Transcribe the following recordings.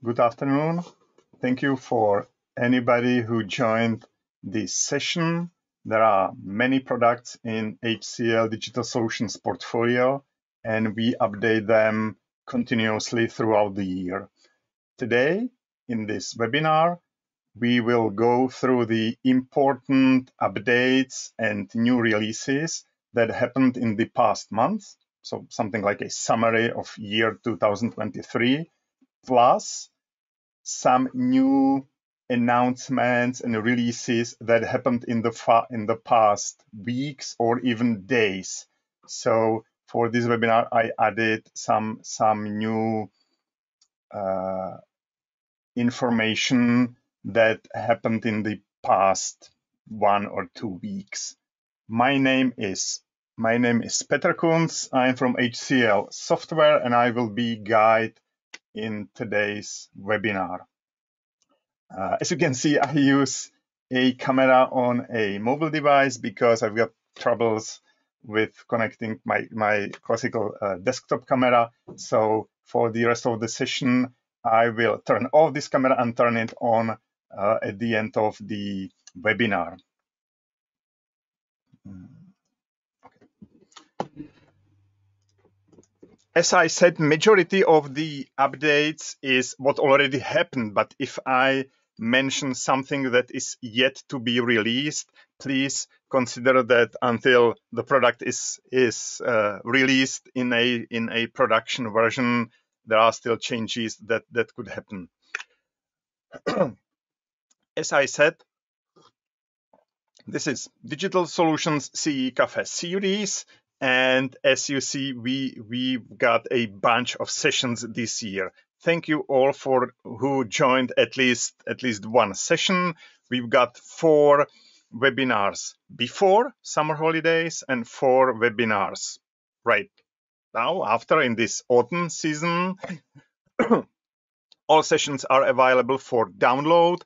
Good afternoon. Thank you for anybody who joined this session. There are many products in HCL Digital Solutions portfolio, and we update them continuously throughout the year. Today, in this webinar, we will go through the important updates and new releases that happened in the past month. So something like a summary of year 2023, plus some new announcements and releases that happened in the past weeks or even days. So for this webinar, I added some new information that happened in the past 1 or 2 weeks. My name is Petr Kunz. I'm from HCL Software, and I will be guide in today's webinar. As you can see, I use a camera on a mobile device because I've got troubles with connecting my classical desktop camera. So for the rest of the session, I will turn off this camera and turn it on at the end of the webinar. As I said, majority of the updates is what already happened, but if I mention something that is yet to be released, please consider that until the product is released in a production version, there are still changes that could happen. As I said, this is Digital Solutions CEE Café series. And as you see, we've got a bunch of sessions this year. Thank you all for who joined at least one session. We've got 4 webinars before summer holidays and 4 webinars right now after in this autumn season. All sessions are available for download.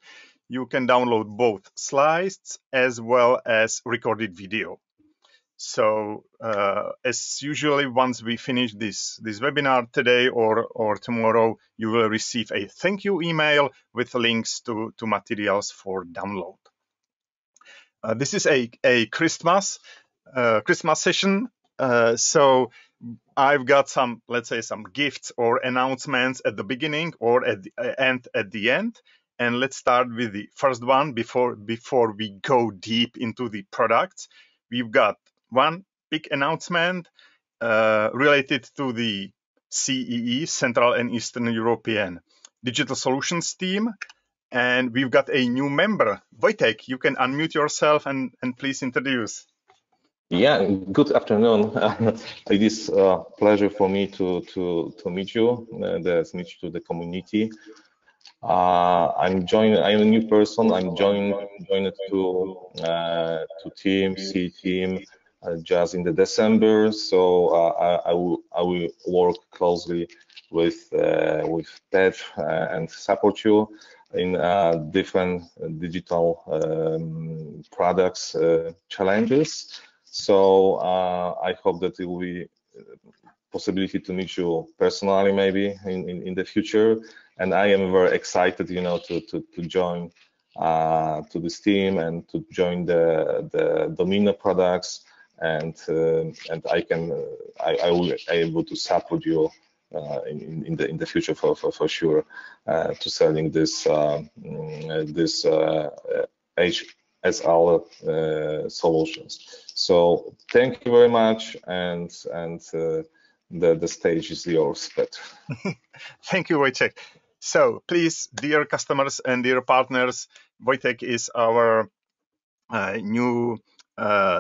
You can download both slides as well as recorded video. So as usually, once we finish this webinar today or tomorrow, you will receive a thank you email with links to materials for download. This is a Christmas session. So I've got some, let's say, some gifts or announcements at the beginning or at the end. And let's start with the first one before we go deep into the products. We've got one big announcement related to the CEE, Central and Eastern European Digital Solutions team. And we've got a new member. Wojtek, you can unmute yourself and please introduce. Yeah, good afternoon. It is a pleasure for me to meet you, meet you to the community. I'm a new person. I'm joined to team, C team, just in the December. So I will work closely with Pet and support you in different digital products challenges. So I hope that it will be possibility to meet you personally maybe in the future. And I am very excited, to join to this team and to join the Domino products, and I will be able to support you in the future for sure to selling this HCL solutions. So thank you very much, and the stage is yours, Petr. Thank you, Wojtek. So please, dear customers and dear partners, Wojtek is our new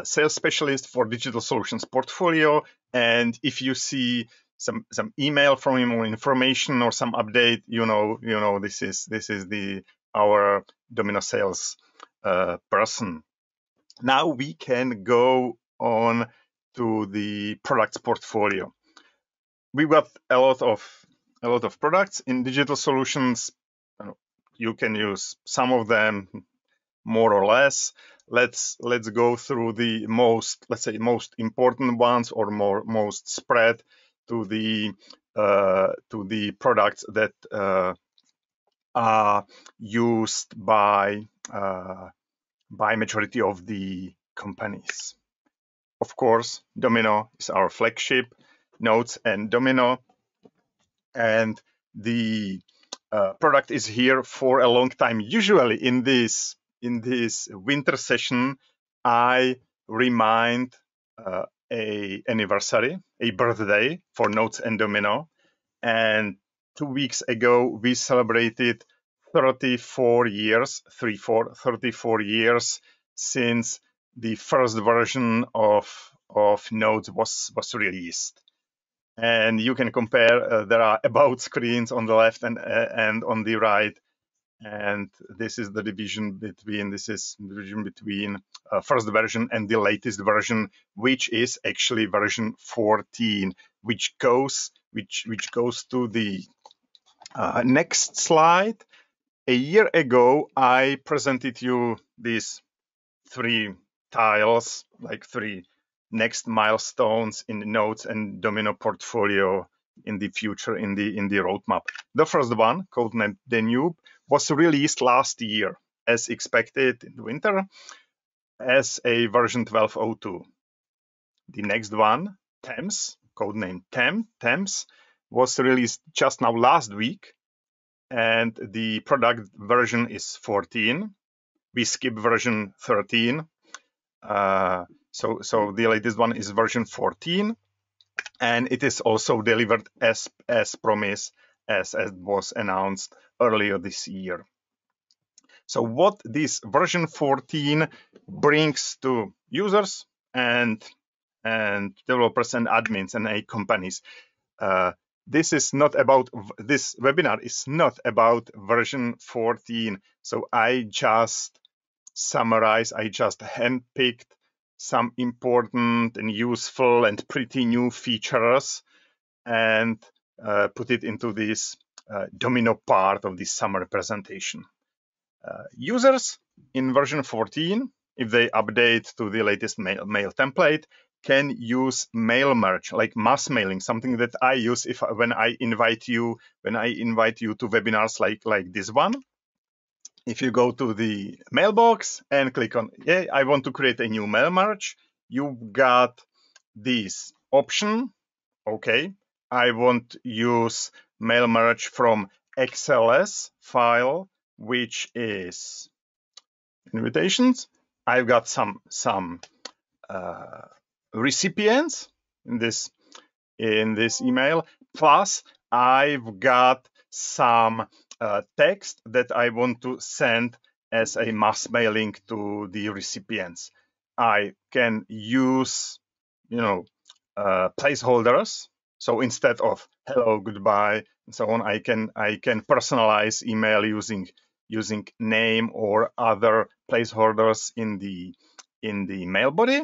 sales specialist for Digital Solutions portfolio. And if you see some email from him or information or some update, this is our Domino sales person. Now we can go on to the products portfolio. We've got a lot of products in Digital Solutions. You can use some of them more or less. Let's go through the most important ones or most spread to the products that are used by majority of the companies. Of course, Domino is our flagship, Notes and Domino, and the product is here for a long time. Usually in this winter session, I remind a anniversary, a birthday for Notes and Domino. And 2 weeks ago, we celebrated 34 years, 34 years since the first version of Notes was released. And you can compare, there are about screens on the left and on the right. And this is the division between, first version and the latest version, which is actually version 14, which goes to the next slide. A year ago, I presented you these 3 tiles, like 3 next milestones in the Notes and Domino portfolio in the future, in the roadmap. The first one, codenamed Danube, was released last year, as expected in the winter, as a version 12.02. The next one, Thames, codenamed Thames, was released just now last week, and the product version is 14. We skip version 13. So the latest one is version 14, and it is also delivered as promised, as was announced earlier this year. So what this version 14 brings to users and developers and admins and companies. This webinar is not about version 14. So I just handpicked some important and useful and pretty new features and put it into this Domino part of this summer presentation. Users in version 14, if they update to the latest mail template, can use mail merge, like mass mailing, something that I use when I invite you to webinars like this one. If you go to the mailbox and click on, I want to create a new mail merge, you've got this option. Okay, I want to use mail merge from XLS file, which is invitations. I've got some recipients in this email, plus I've got some text that I want to send as a mass mailing to the recipients. I can use, placeholders. So instead of hello, goodbye, and so on, I can personalize email using name or other placeholders in the mail body.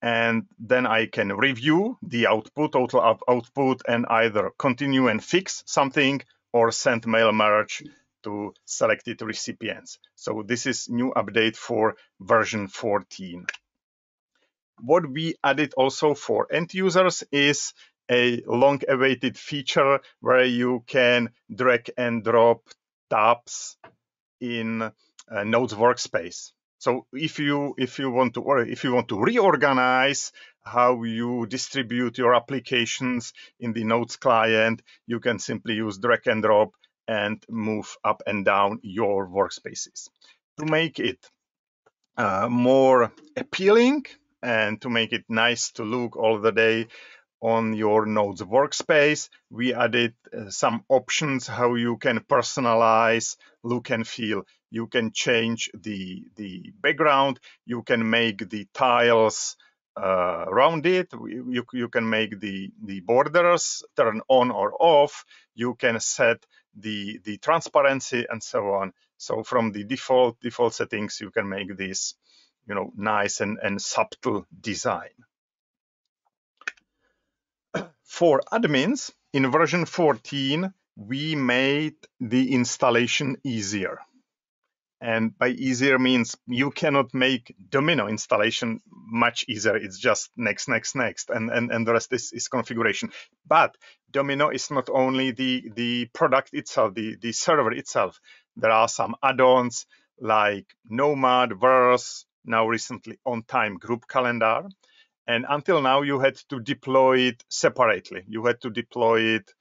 And then I can review the total output, and either continue and fix something or send mail merge to selected recipients. So this is new update for version 14. What we added also for end users is a long-awaited feature where you can drag and drop tabs in Notes workspace. So if you want to reorganize how you distribute your applications in the Notes client, you can simply use drag and drop and move up and down your workspaces. To make it more appealing and to make it nice to look all the day on your Notes workspace, we added some options how you can personalize look and feel. You can change the background, you can make the tiles rounded, you can make the borders turn on or off, you can set the transparency and so on. So from the default settings, you can make this nice and subtle design. For admins, in version 14, we made the installation easier. And by easier means, you cannot make Domino installation much easier. It's just next, and the rest is configuration. But Domino is not only the product itself, the server itself. There are some add-ons like Nomad, Verse, now recently On-Time Group Calendar. And until now, you had to deploy it separately. You had to deploy it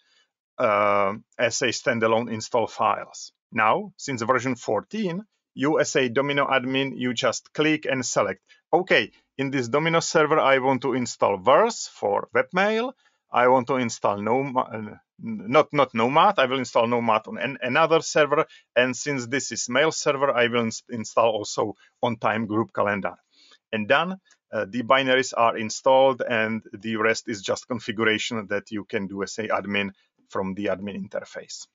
as a standalone install files. Now, since version 14, you as a Domino admin, you just click and select, okay, in this Domino server, I want to install Verse for webmail. I want to install Nomad, not Nomad. I will install Nomad on another server. And since this is mail server, I will install also on-time group calendar. And done. The binaries are installed, and the rest is just configuration that you can do as a admin from the admin interface.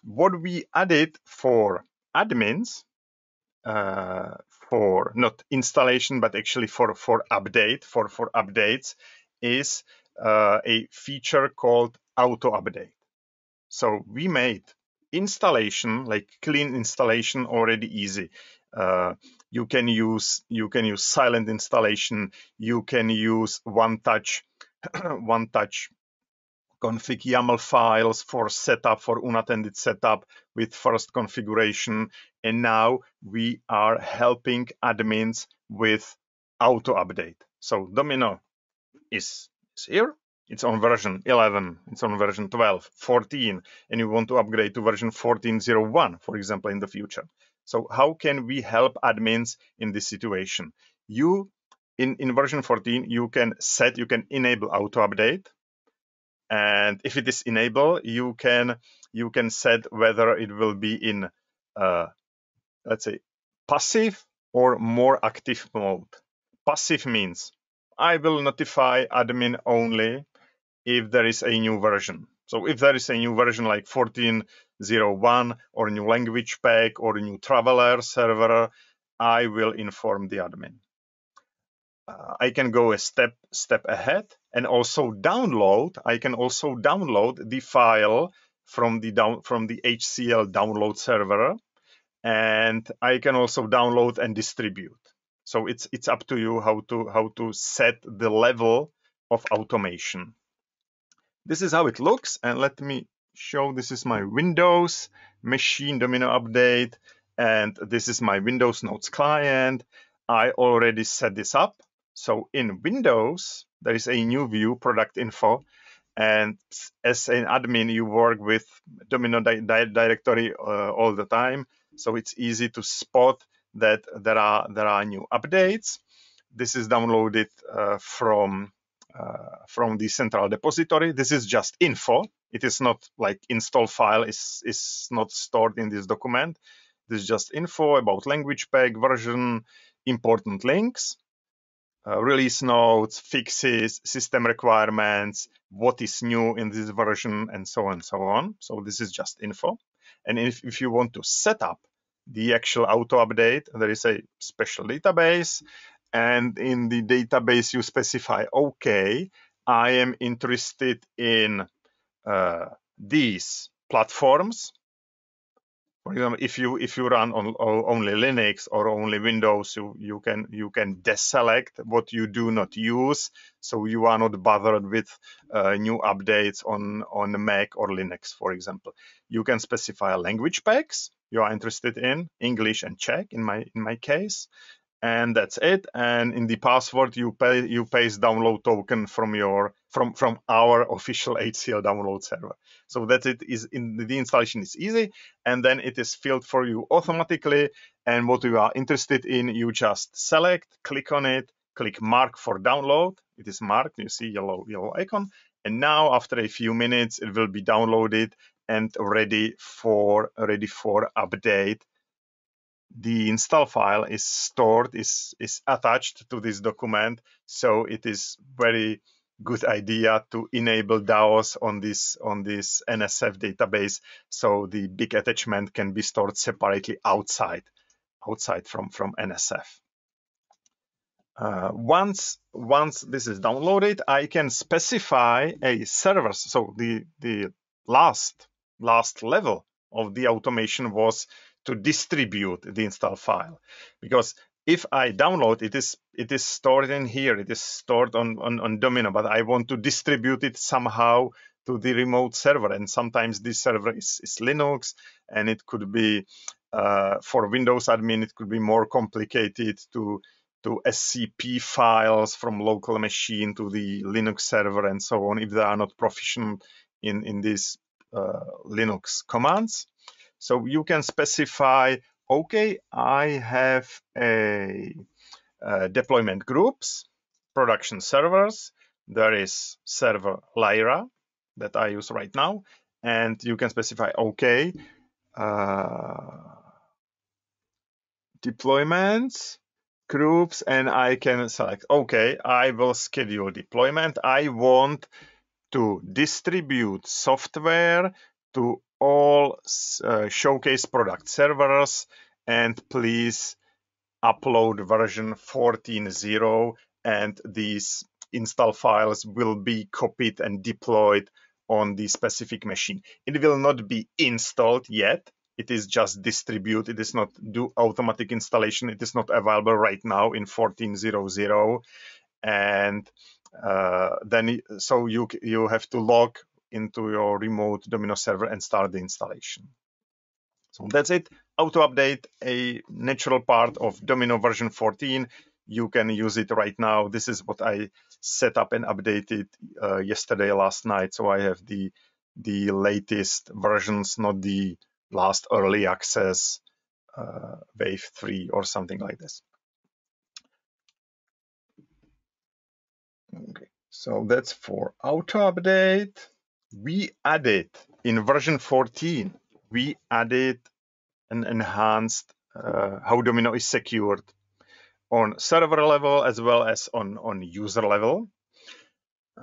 What we added for admins, for not installation, but actually for updates, is a feature called auto update. So we made installation, like clean installation, already easy. You can use silent installation. You can use one-touch config YAML files for setup, for unattended setup with first configuration. And now we are helping admins with auto update. So Domino is here. It's on version 11, it's on version 12, 14, and you want to upgrade to version 14.01, for example, in the future. So how can we help admins in this situation? In version 14, you can enable auto update. And if it is enabled, you can set whether it will be in, let's say, passive or more active mode. Passive means I will notify admin only if there is a new version. So if there is a new version like 14.01 or new language pack or new traveler server, I will inform the admin. I can go a step ahead and also download. I can also download the file from the HCL download server, and I can also download and distribute. So it's up to you how to set the level of automation. This is how it looks, and let me show. This is my Windows machine Domino update, and this is my Windows Notes client. I already set this up. So in Windows, there is a new view, product info, and as an admin, you work with Domino directory all the time. So it's easy to spot that there are new updates. This is downloaded from the central depository. This is just info. It is not like install file is not stored in this document. This is just info about language pack, version, important links, release notes, fixes, system requirements, what is new in this version, and so on and so on. So this is just info. And if you want to set up the actual auto update, there is a special database. And in the database, you specify, okay, I am interested in these platforms. For example, if you run on only Linux or only Windows, you can deselect what you do not use, so you are not bothered with new updates on Mac or Linux, for example. You can specify language packs you are interested in, English and Czech in my case, and that's it. And in the password, you paste download token from our official HCL download server. So that it is the installation is easy, and then it is filled for you automatically. And what you are interested in, you just select, click on it, click mark for download. It is marked. You see yellow icon. And now after a few minutes, it will be downloaded and ready for update. The install file is stored, is attached to this document, so it is very good idea to enable DAOs on this NSF database, so the big attachment can be stored separately outside from NSF. Once this is downloaded, I can specify a server. So the last level of the automation was to distribute the install file, because if I download it is stored in here, it is stored on Domino, but I want to distribute it somehow to the remote server, and sometimes this server is Linux, and it could be for Windows admin, it could be more complicated to SCP files from local machine to the Linux server and so on, if they are not proficient in these Linux commands. So you can specify, okay, I have a deployment groups, production servers, there is server Lyra that I use right now, and you can specify, okay, deployments, groups, and I can select, okay, I will schedule deployment. I want to distribute software to all showcase product servers, and please upload version 14.0, and these install files will be copied and deployed on the specific machine. It will not be installed yet. It is just distribute. It is not do automatic installation. It is not available right now in 14.0.0. And then so you have to log into your remote Domino server and start the installation. So that's it. Auto update, a natural part of Domino version 14. You can use it right now. This is what I set up and updated yesterday, last night. So I have the latest versions, not the last early access wave 3 or something like this. Okay, so that's for auto update. We added in version 14, we added and enhanced how Domino is secured on server level as well as on user level.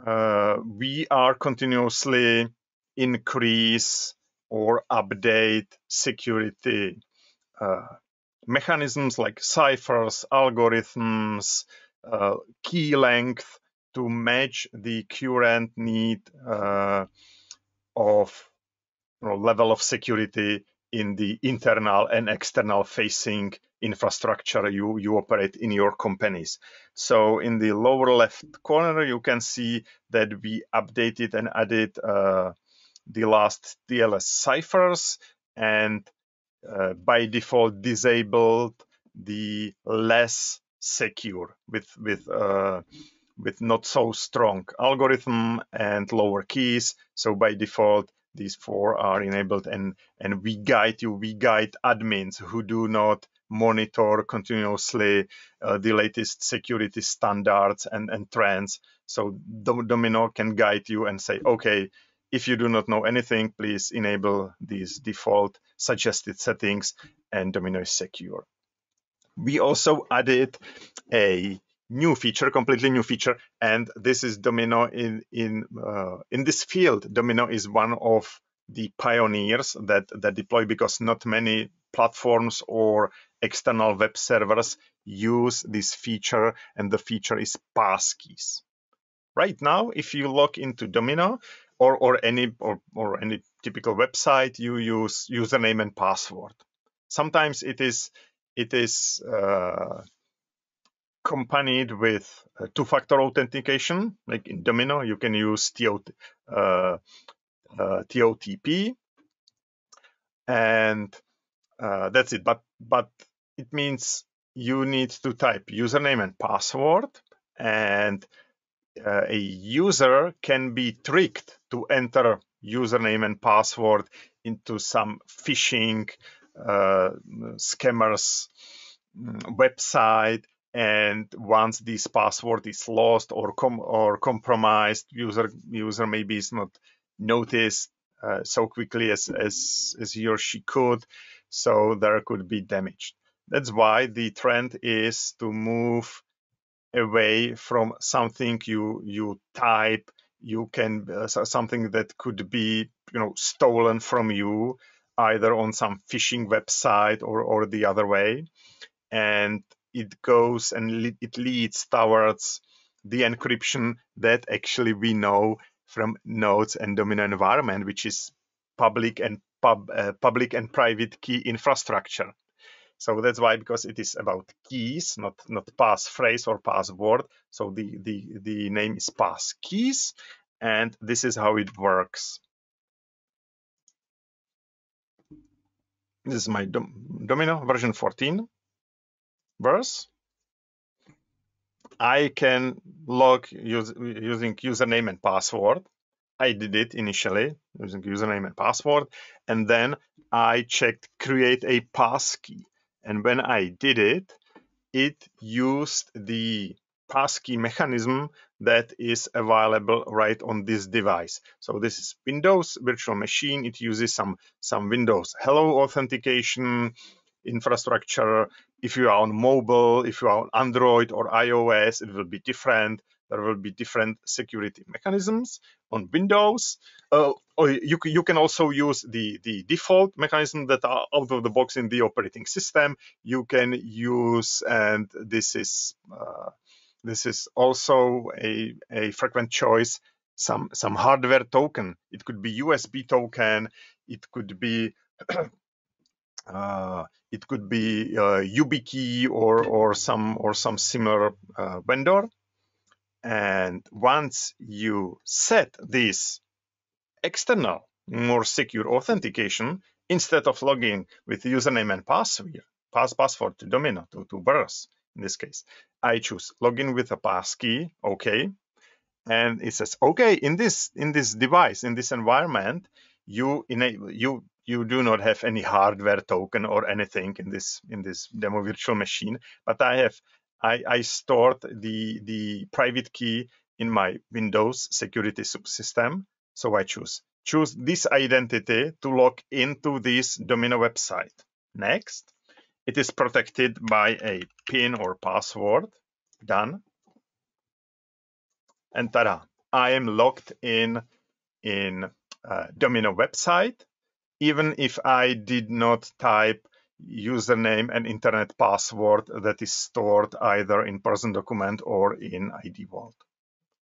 We are continuously increase or update security mechanisms like ciphers, algorithms, key length to match the current need of level of security in the internal and external facing infrastructure you operate in your companies. So in the lower left corner, you can see that we updated and added the last TLS ciphers, and by default disabled the less secure with not so strong algorithm and lower keys. So by default, these 4 are enabled, and we guide admins who do not monitor continuously the latest security standards and trends. So Domino can guide you and say, okay, if you do not know anything, please enable these default suggested settings, and Domino is secure. We also added a new feature, completely new feature, and this is Domino in this field. Domino is one of the pioneers that deploy, because not many platforms or external web servers use this feature, and the feature is passkeys. Right now, if you log into Domino or any typical website, you use username and password. Sometimes it is accompanied with two-factor authentication, like in Domino, you can use TOTP, and that's it. But it means you need to type username and password, and a user can be tricked to enter username and password into some phishing scammers website, and once this password is lost or compromised, user maybe is not noticed so quickly as he or she could, so there could be damage. That's why the trend is to move away from something you type, you can something that could be stolen from you, either on some phishing website or the other way, and it goes and it leads towards the encryption that actually we know from nodes and Domino environment, which is public and public and private key infrastructure. So that's why, because it is about keys, not passphrase or password. So the name is pass keys, and this is how it works. This is my Domino version 14 verse. I can log using username and password. I did it initially using username and password, and then I checked create a passkey. And when I did it, it used the passkey mechanism that is available right on this device. So this is Windows virtual machine. It uses some Windows Hello authentication infrastructure. If you are on mobile, if you are on Android or iOS, it will be different. There will be different security mechanisms on Windows. Or you can also use the default mechanism that are out of the box in the operating system. You can use, and this is also a frequent choice, some hardware token. It could be USB token. It could be YubiKey or some similar vendor. And once you set this external, more secure authentication, instead of logging with username and password to Domino, to Burris in this case, I choose login with a passkey, okay. And it says, okay, in this device, in this environment, you do not have any hardware token or anything in this demo virtual machine, but I stored the private key in my Windows security subsystem. So I choose this identity to log into this Domino website. Next, it is protected by a PIN or password. Done. And tada, I am logged in Domino website, even if I did not type username and internet password that is stored either in person document or in ID Vault.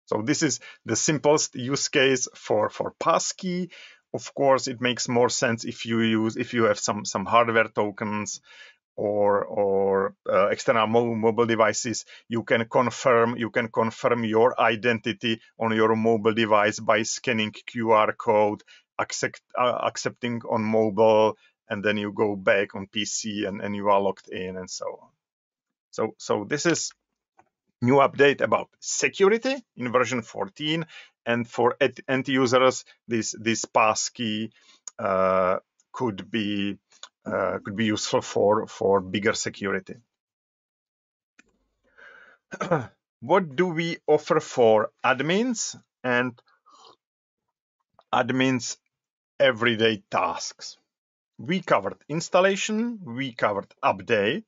So this is the simplest use case for passkey. Of course, it makes more sense if you have some hardware tokens or external mobile devices. You can confirm your identity on your mobile device by scanning QR code, accepting on mobile, and then you go back on PC and you are logged in and so on. So this is new update about security in version 14, and for end users, this passkey could be useful for bigger security. What do we offer for admins and admins everyday tasks? We covered installation, we covered update,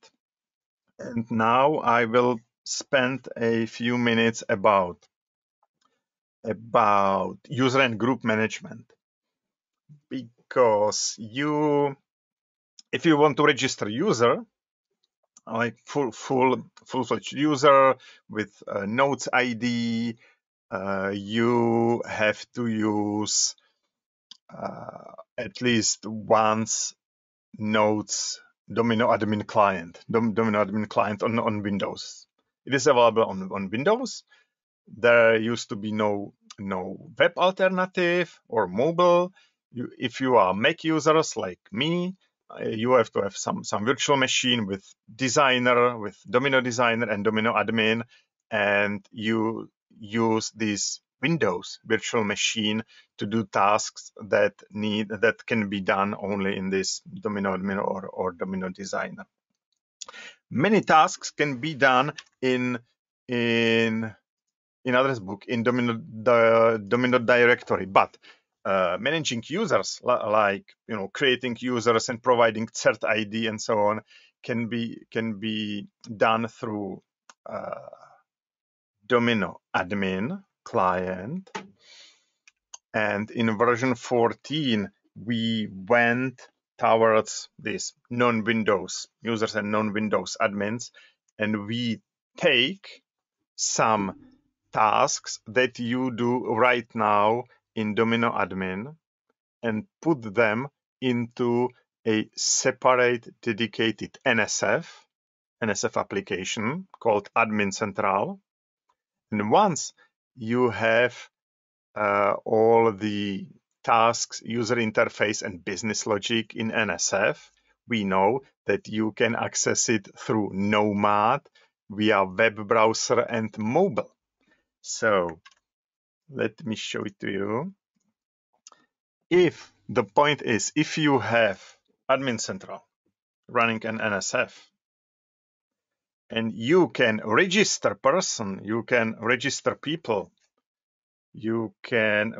and now I will spend a few minutes about user and group management. Because if you want to register user, like full-fledged user with Notes ID, you have to use at least once Notes Domino admin client, Domino admin client on Windows. It is available on Windows. There used to be no web alternative or mobile. If you are Mac users like me, you have to have some virtual machine with Designer, with Domino Designer and Domino Admin, and you use this Windows virtual machine to do tasks that can be done only in this Domino Admin or Domino Designer. Many tasks can be done in address book in Domino directory, but managing users, like creating users and providing cert ID and so on, can be done through Domino admin client. And in version 14, we went towards this non-Windows users and non-Windows admins, and we take some tasks that you do right now in Domino admin and put them into a separate dedicated NSF application called Admin Central. And once you have all the tasks, user interface, and business logic in NSF, we know that you can access it through Nomad via web browser and mobile. So let me show it to you. If the point is, if you have Admin Central running an NSF, and you can register person, you can register people, you can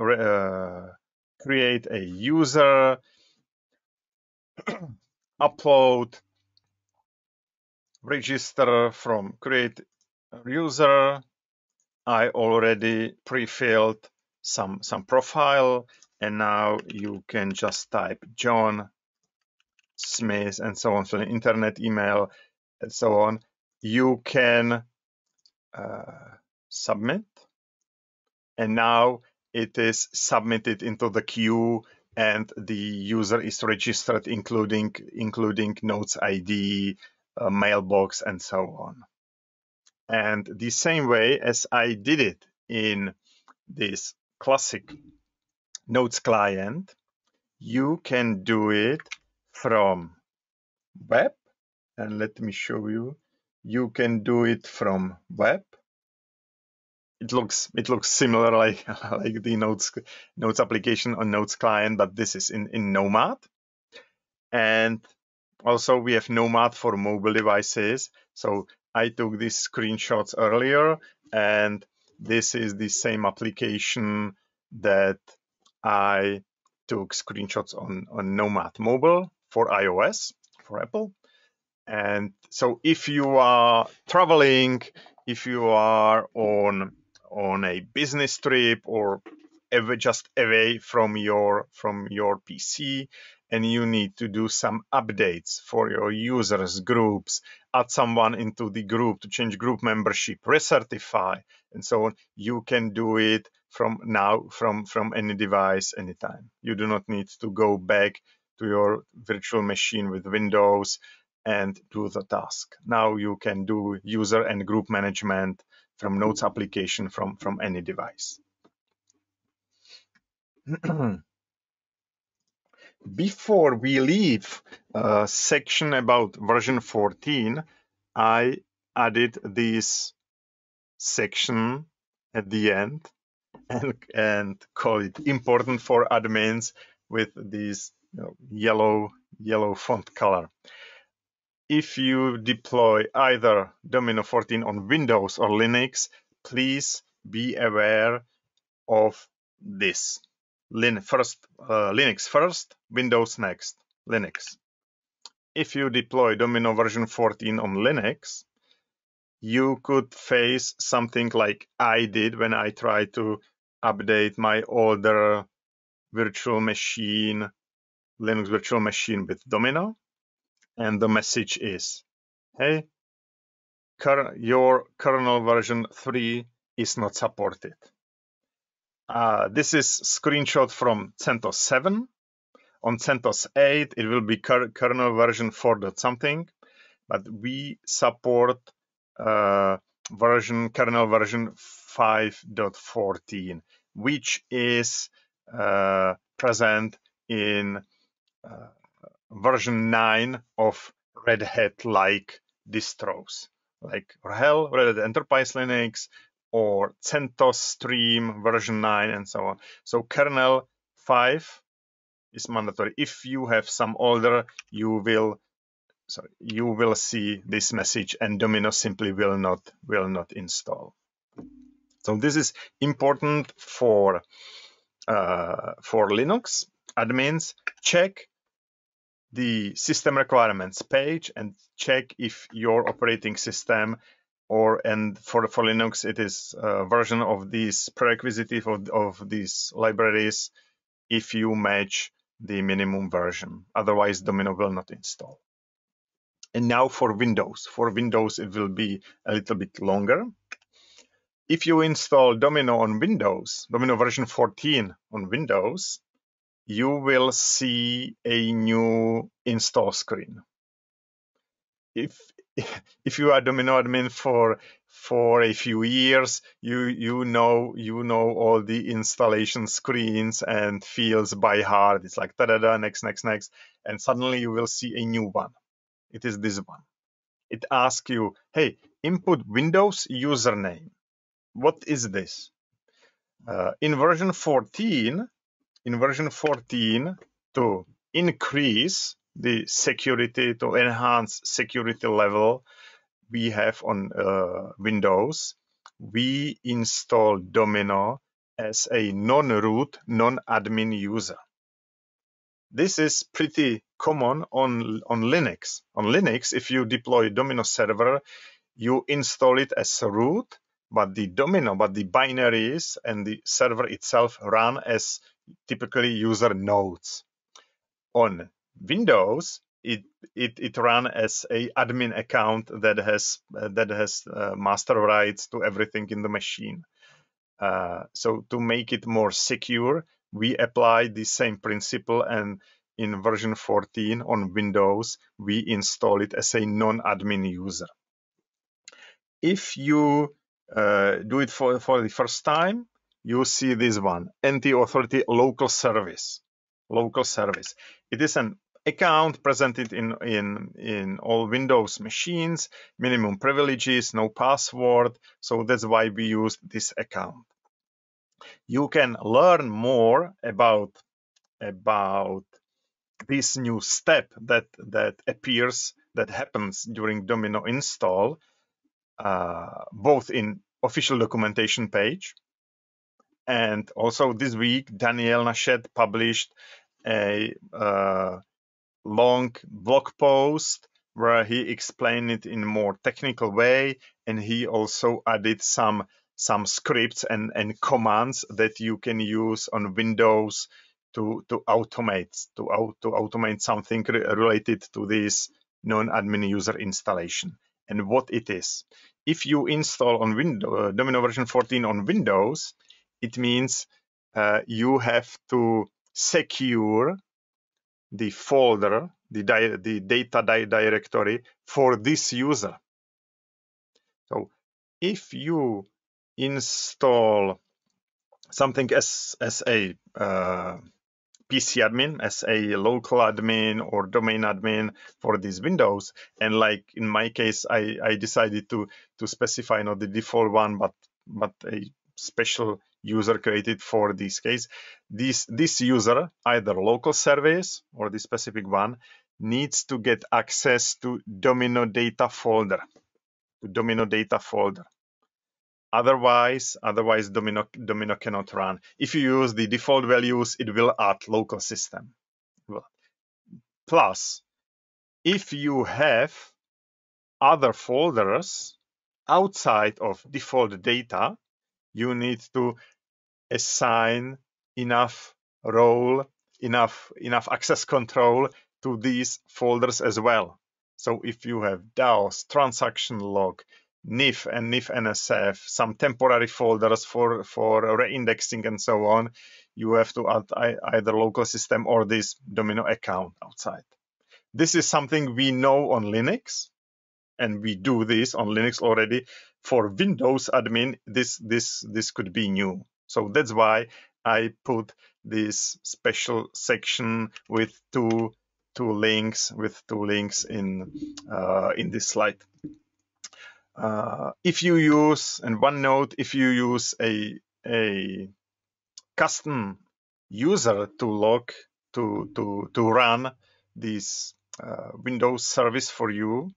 create a user, upload, register from create user. I already pre-filled some profile, and now you can just type John Smith and so on, so the internet email and so on. You can submit, and now it is submitted into the queue, and the user is registered, including notes ID, mailbox, and so on. And the same way as I did it in this classic notes client, you can do it from web. And let me show you. You can do it from web. It looks similar like the notes application on notes client, but this is in Nomad. And also we have Nomad for mobile devices. So I took these screenshots earlier, and this is the same application that I took screenshots on Nomad Mobile for iOS, for Apple. And so if you are traveling, if you are on a business trip, or just away from your PC, and you need to do some updates for your users, groups, add someone into the group, to change group membership, recertify, and so on, you can do it from any device, anytime. You do not need to go back to your virtual machine with Windows and do the task. Now you can do user and group management from Notes application from any device. Before we leave a section about version 14, I added this section at the end and call it important for admins with this yellow font color. If you deploy either Domino 14 on Windows or Linux, please be aware of this. Linux first, Windows next, Linux. If you deploy Domino version 14 on Linux, you could face something like I did when I tried to update my older virtual machine, Linux virtual machine with Domino. And the message is, hey, your kernel version 3 is not supported. This is screenshot from CentOS 7. On CentOS 8, it will be kernel version 4. something, but we support kernel version 5.14, which is present in version 9 of Red Hat-like distros, like RHEL, Red Hat Enterprise Linux, or CentOS Stream version 9, and so on. So kernel 5 is mandatory. If you have some older, you will see this message, and Domino simply will not install. So this is important for Linux admins. Check the system requirements page and check if your operating system and for Linux it is a version of these prerequisites of these libraries, if you match the minimum version. Otherwise, Domino will not install. And now for Windows. For Windows, it will be a little bit longer. If you install Domino on Windows, Domino version 14 on Windows, you will see a new install screen. If you are Domino admin for a few years, you know all the installation screens and fields by heart. It's like da-da-da, next, and suddenly you will see a new one. It is this one. It asks you, hey, input Windows username. What is this? In version 14, to increase the security, to enhance security level we have on Windows, we install Domino as a non-root, non-admin user. This is pretty common on Linux. On Linux, if you deploy Domino server, you install it as a root, but the binaries and the server itself run as typically user nodes. On Windows, it run as a admin account that has master rights to everything in the machine. So to make it more secure, we apply the same principle, and in version 14 on Windows, we install it as a non-admin user. If you do it for the first time, you see this one, anti-authority local service. Local service. It is an account presented in all Windows machines, minimum privileges, no password. So that's why we use this account. You can learn more about this new step that happens during Domino install, both in official documentation page, and also this week Daniel Nashet published a long blog post where he explained it in a more technical way, and he also added some scripts and commands that you can use on Windows to automate something related to this non-admin user installation. And what it is, if you install on Windows Domino version 14 on Windows, it means you have to secure the folder, the data directory for this user. So if you install something as a PC admin, as a local admin or domain admin for these Windows, and like in my case, I decided to specify not the default one, but a special user created for this case. This user, either local service or the specific one, needs to get access to Domino data folder. Otherwise Domino cannot run. If you use the default values, it will add local system. Plus, if you have other folders outside of default data, you need to assign enough access control to these folders as well. So if you have DAOs, transaction log, NIF and NIF NSF, some temporary folders for reindexing and so on, you have to add either local system or this Domino account outside. This is something we know on Linux, and we do this on Linux already. For Windows admin, this could be new. So that's why I put this special section with two links in this slide. If you use, and one note, if you use a custom user to run this Windows service for you,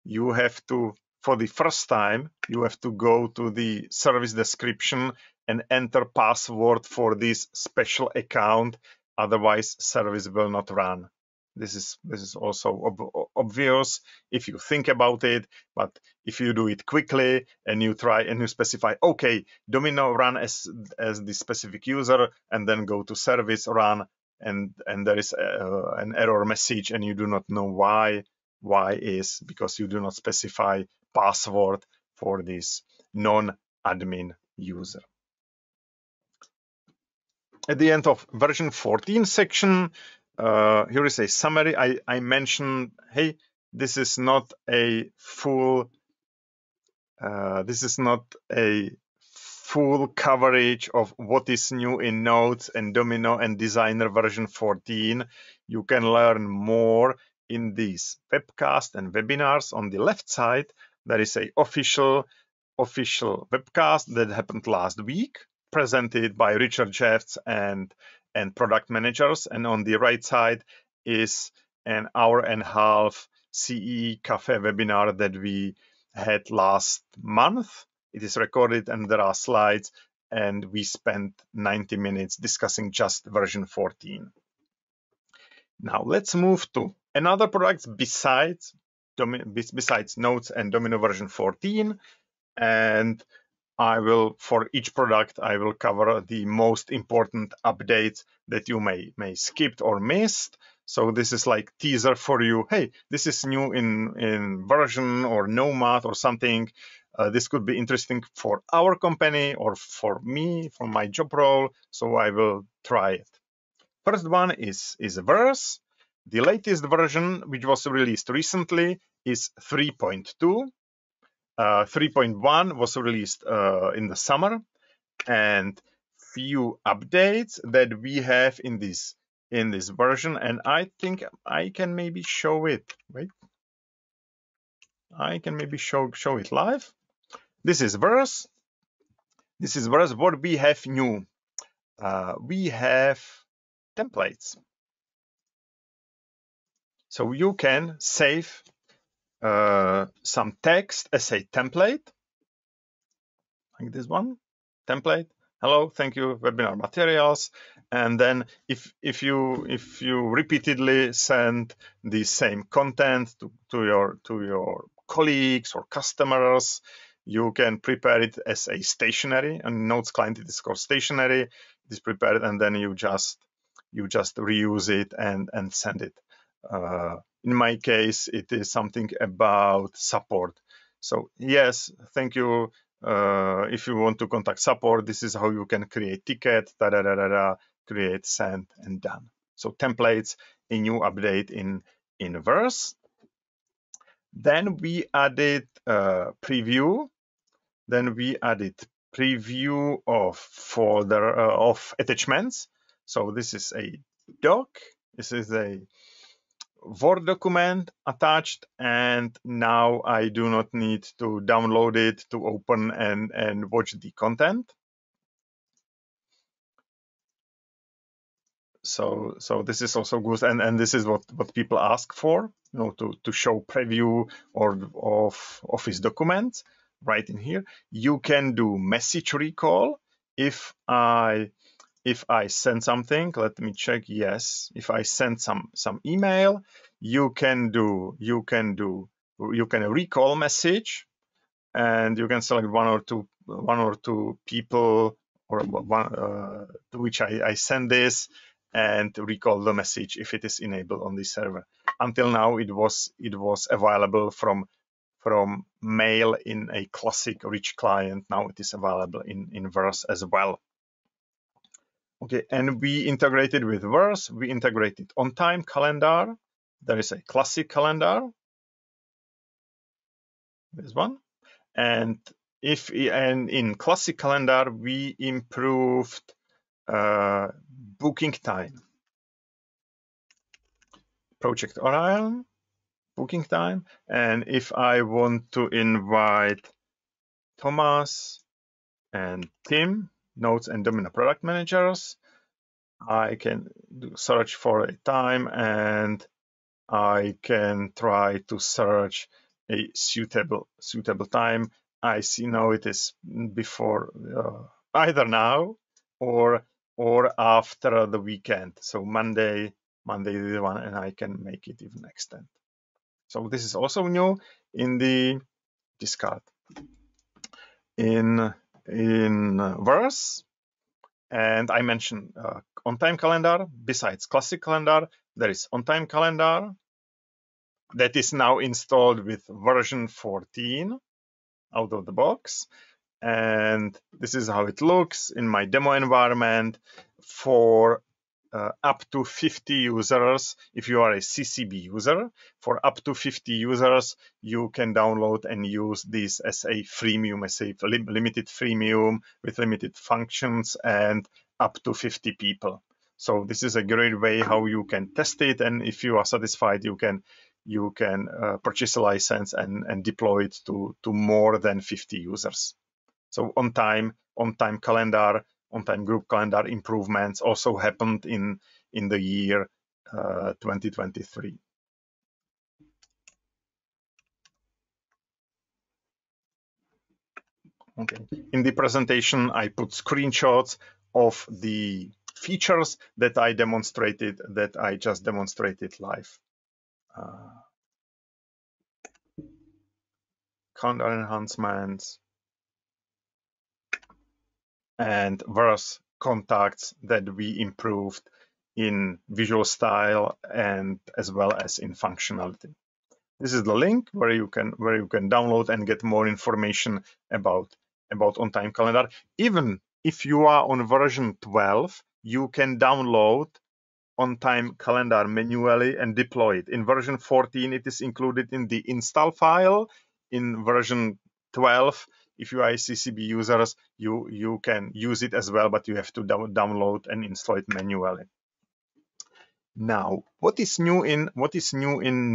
you have to, for the first time, you have to go to the service description and enter password for this special account. Otherwise, service will not run. This is also obvious if you think about it, but if you do it quickly and you try and you specify, okay, Domino run as the specific user, and then go to service run, and there is an error message, and you do not know why is because you do not specify password for this non-admin user. At the end of version 14 section, here is a summary. I mentioned, hey, this is not a full coverage of what is new in Notes and Domino and Designer version 14. You can learn more in these webcasts and webinars. On the left side, there is a official webcast that happened last week, presented by Richard Jeffs and product managers. And on the right side is an hour-and-a-half CEE Café webinar that we had last month. It is recorded and there are slides, and we spent 90 minutes discussing just version 14. Now let's move to another product besides Notes and Domino version 14. And for each product, I will cover the most important updates that you may skipped or missed. So this is like teaser for you. Hey, this is new in version or Nomad or something. This could be interesting for our company or for me, for my job role. So I will try it. First one is Verse. The latest version, which was released recently, is 3.2. 3.1 was released in the summer, and few updates that we have in this version, and I think I can maybe show it. Wait, I can maybe show it live. This is Verse. What we have new. We have templates, so you can save some text as a template, like this one, template. Hello, thank you, webinar materials. And then if you repeatedly send the same content to your colleagues or customers, you can prepare it as a stationery. And Notes client, it is called stationery. It is prepared, and then you just reuse it and send it. In my case, it is something about support. So yes, thank you. If you want to contact support, this is how you can create ticket, create, send, and done. So templates, a new update in Verse. Then we added preview. Then we added preview of folder of attachments. So this is a doc. This is a Word document attached, and now I do not need to download it to open and watch the content. So this is also good, and this is what people ask for, to show preview of Office documents right in here. You can do message recall if I send something. Let me check. Yes, if I send some email, you can recall message, and you can select one or two people or one to which I send this, and recall the message if it is enabled on the server. Until now, it was available from mail in a classic rich client. Now it is available in Verse as well. Okay, and we integrated with Verse. We integrated on-time calendar. There is a classic calendar. This one, and in classic calendar we improved booking time. Project Orion, booking time, and if I want to invite Thomas and Tim, Notes and Domino product managers, I can search for a time, and I can try to search a suitable time. I see now it is before either now or after the weekend. So Monday the one, and I can make it even extend. So this is also new in the discard in Verse. And I mentioned on-time calendar. Besides classic calendar, there is on-time calendar that is now installed with version 14 out of the box. And this is how it looks in my demo environment. for up to 50 users. If you are a CCB user, for up to 50 users, you can download and use this as a freemium, as a limited freemium with limited functions and up to 50 people. So this is a great way how you can test it, and if you are satisfied, you can purchase a license and deploy it to more than 50 users. So on-time calendar, on-time group calendar improvements also happened in the year 2023. Okay. In the presentation, I put screenshots of the features that I just demonstrated live. Calendar enhancements and various contacts that we improved in visual style and as well as in functionality. This is the link where you can download and get more information about on-time calendar. Even if you are on version 12, you can download on-time calendar manually and deploy it. In version 14, it is included in the install file. In version 12, if you are a CCB users, you can use it as well, but you have to download and install it manually. Now, what is new in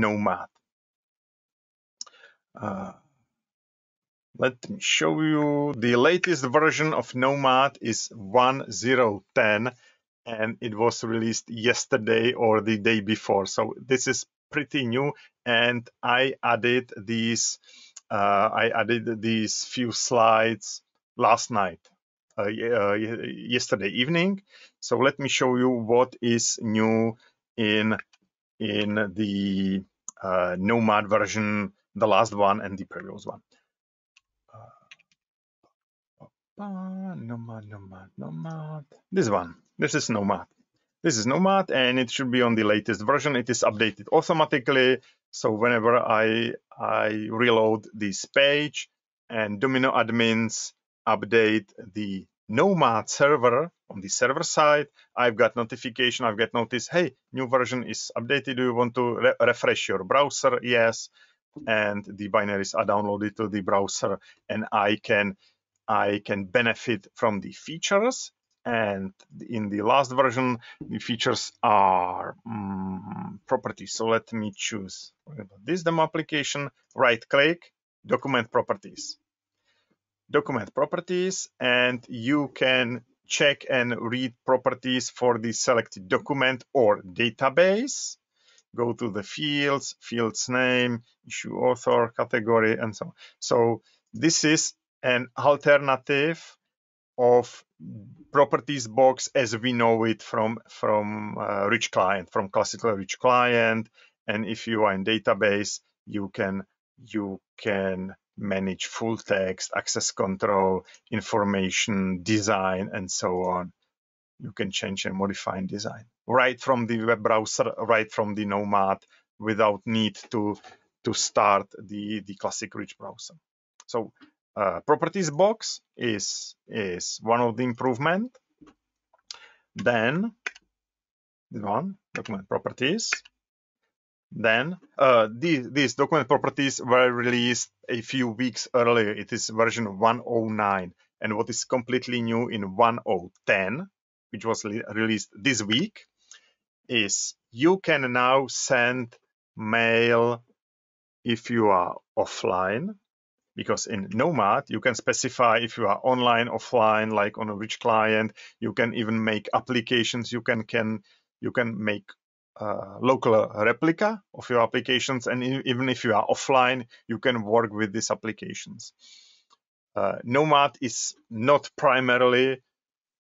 Nomad? Let me show you. The latest version of Nomad is 1.0.10, and it was released yesterday or the day before. So this is pretty new, and I added these few slides last night, yesterday evening. So let me show you what is new in the Nomad version, the last one and the previous one. Nomad. This one. This is Nomad. This is Nomad, and it should be on the latest version. It is updated automatically. So whenever I reload this page and Domino admins update the Nomad server on the server side, I've got notification. I've got notice. Hey, new version is updated. Do you want to refresh your browser? Yes. And the binaries are downloaded to the browser, and I can benefit from the features. And in the last version, the features are properties. So let me choose this demo application, right click, document properties. Document properties, and you can check and read properties for the selected document or database. Go to the fields name, issue author, category, and so on. So this is an alternative of properties box as we know it from rich client, from classical rich client. And if you are in database, you can manage full text, access control, information, design, and so on. You can change and modify in design right from the web browser, right from the Nomad, without need to start the classic rich browser. So properties box is one of the improvement. Then this one, document properties. Then these document properties were released a few weeks earlier. It is version 1.09, and what is completely new in 1.0.10, which was released this week, is you can now send mail if you are offline, because in Nomad you can specify if you are online, offline, like on a rich client. You can even make applications. You can make local replica of your applications, and even if you are offline, you can work with these applications. Nomad is not primarily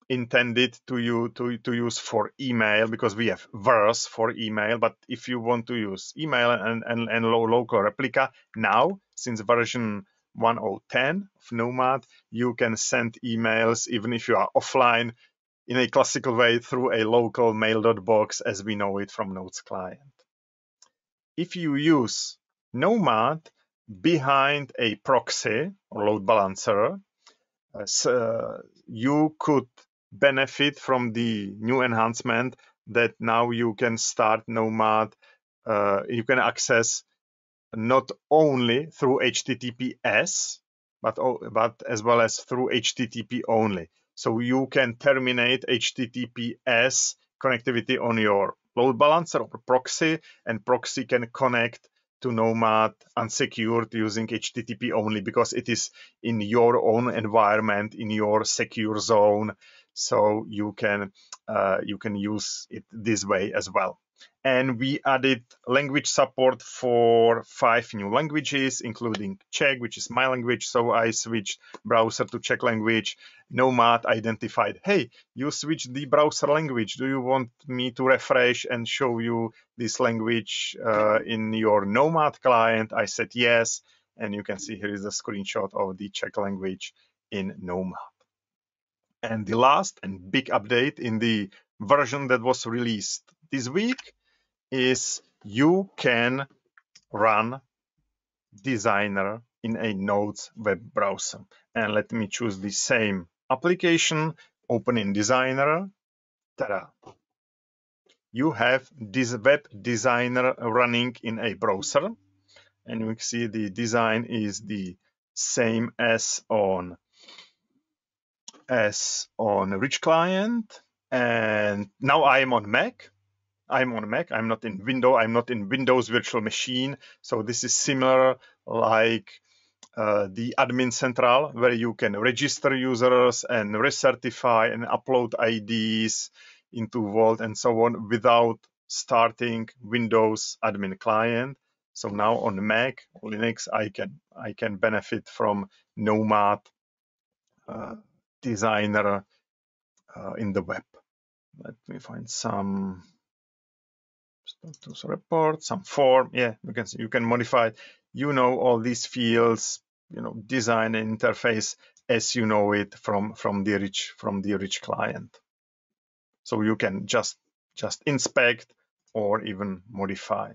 intended to use for email, because we have verse for email. But if you want to use email and local replica, now since version 1.0.10 of Nomad, you can send emails even if you are offline in a classical way through a local mail.box as we know it from Notes client. If you use Nomad behind a proxy or load balancer, you could benefit from the new enhancement that now you can start Nomad. You can access not only through HTTPS, but as well as through HTTP only. So you can terminate HTTPS connectivity on your load balancer or proxy, and proxy can connect to Nomad unsecured using HTTP only because it is in your own environment, in your secure zone. So you can use it this way as well. And we added language support for 5 new languages, including Czech, which is my language. So I switched browser to Czech language. Nomad identified, hey, you switched the browser language. Do you want me to refresh and show you this language in your Nomad client? I said yes. And you can see here is a screenshot of the Czech language in Nomad. And the last and big update in the version that was released this week is you can run Designer in a Node's web browser. And let me choose the same application, open in Designer. Ta-da! You have this web designer running in a browser. And you can see the design is the same as on Rich Client. And now I am on Mac. I'm on Mac. I'm not in Windows. I'm not in Windows Virtual Machine. So this is similar like the Admin Central, where you can register users and recertify and upload IDs into Vault and so on without starting Windows Admin Client. So now on Mac, Linux, I can benefit from Nomad Designer in the web. Let me find some status report, some form. Yeah, you can modify it. You know all these fields, design and interface as you know it from the rich client. So you can just inspect or even modify.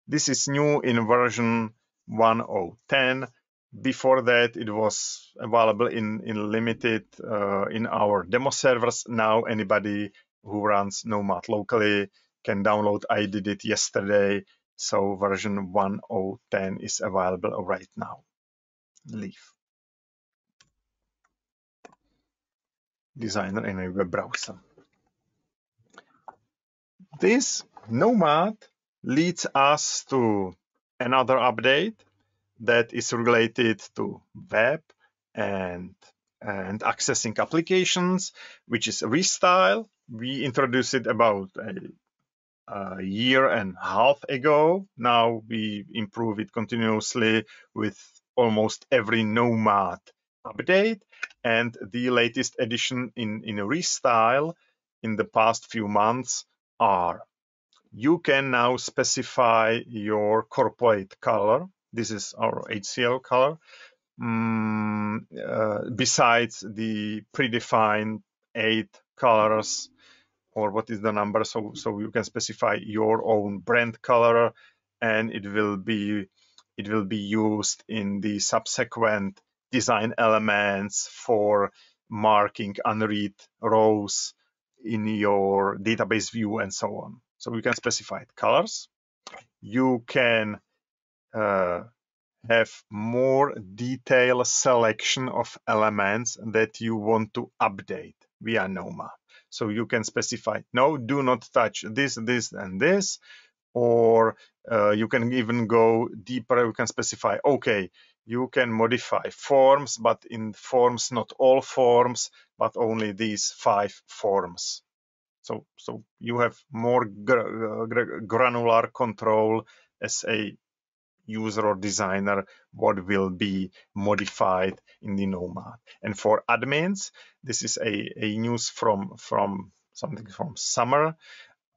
This is new in version 1.0.10. Before that, it was available in limited in our demo servers. Now anybody who runs Nomad locally can download. I did it yesterday, so version 1.0.10 is available right now. Leap. Designer in a web browser. This Nomad leads us to another update that is related to web and accessing applications, which is Restyle. We introduced it about a year and a half ago. Now we improve it continuously with almost every Nomad update. And the latest addition in Restyle in the past few months are you can now specify your corporate color. This is our HCL color. Besides the predefined 8 colors, or what is the number, so you can specify your own brand color, and it will be used in the subsequent design elements for marking unread rows in your database view and so on. So you can specify colors. You can have more detailed selection of elements that you want to update via Nomad. So you can specify, no, do not touch this, this, and this. Or you can even go deeper. You can specify, okay, you can modify forms, but in forms, not all forms, but only these 5 forms. So you have more granular control as a user or designer what will be modified in the Nomad. And for admins, this is a news from something from summer.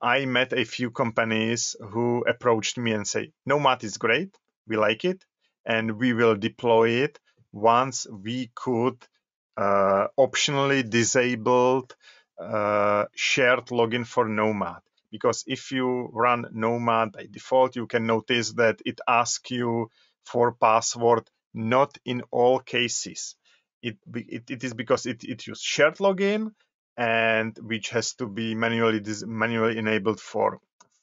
I met a few companies who approached me and say, Nomad is great, we like it, and we will deploy it once we could optionally disable shared login for Nomad. Because if you run Nomad by default, you can notice that it asks you for password not in all cases. It is because it uses shared login, and which has to be manually enabled for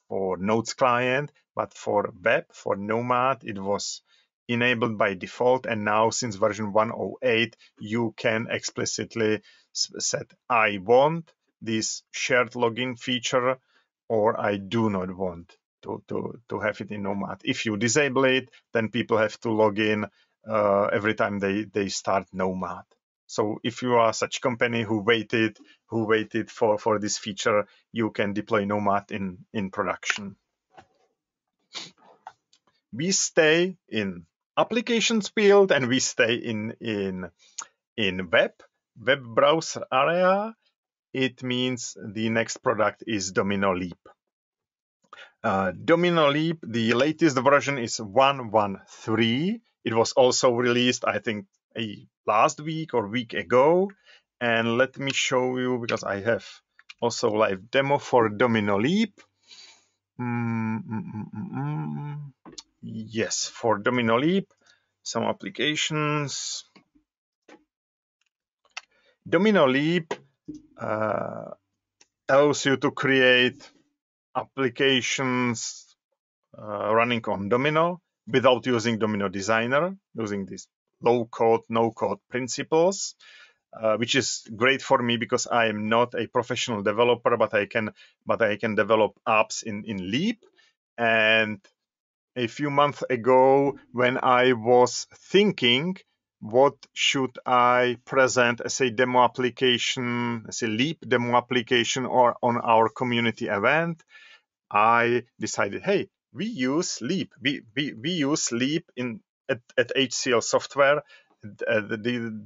Nodes client, but for web, for Nomad, it was enabled by default, and now since version 108 you can explicitly set I want this shared login feature, or I do not want to have it in Nomad. If you disable it, then people have to log in every time they start Nomad. So if you are such company who waited for this feature, you can deploy Nomad in production. We stay in applications field, and we stay in web browser area. It means the next product is Domino Leap. Domino Leap, the latest version is 1.1.3. It was also released, I think, last week or week ago. And let me show you, because I have also live demo for Domino Leap. Yes, for Domino Leap, some applications. Domino Leap allows you to create applications running on Domino without using Domino Designer, using these low-code, no-code principles, which is great for me because I am not a professional developer, but I can develop apps in Leap. And a few months ago, when I was thinking what should I present as a demo application, as a Leap demo application, or on our community event, I decided, hey, we use Leap. We use Leap at HCL Software, the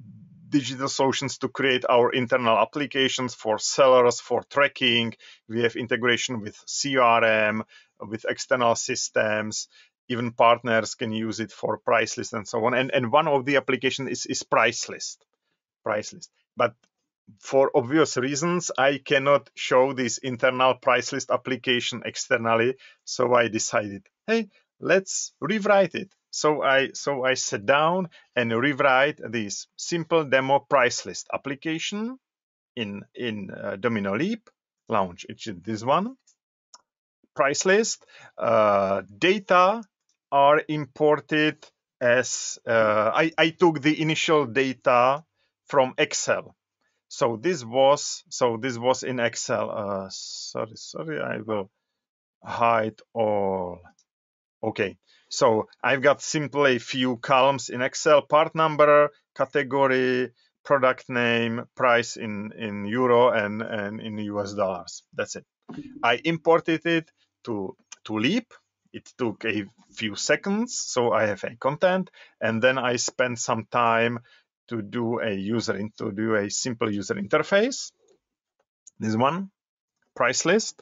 digital solutions, to create our internal applications for sellers, for tracking. We have integration with CRM, with external systems. Even partners can use it for price list and so on. And one of the applications is price list. But for obvious reasons, I cannot show this internal price list application externally. So I decided, hey, let's rewrite it. So I sat down and rewrite this simple demo price list application in Domino Leap. Launch. It's this one. Price list. Data are imported as I took the initial data from Excel. So this was in Excel. Sorry, I will hide all. Okay, so I've got simply a few columns in Excel: part number, category, product name, price in euro and in US dollars. That's it. I imported it to Leap. It took a few seconds, so I have a content, and then I spent some time to do a simple user interface. This one, price list.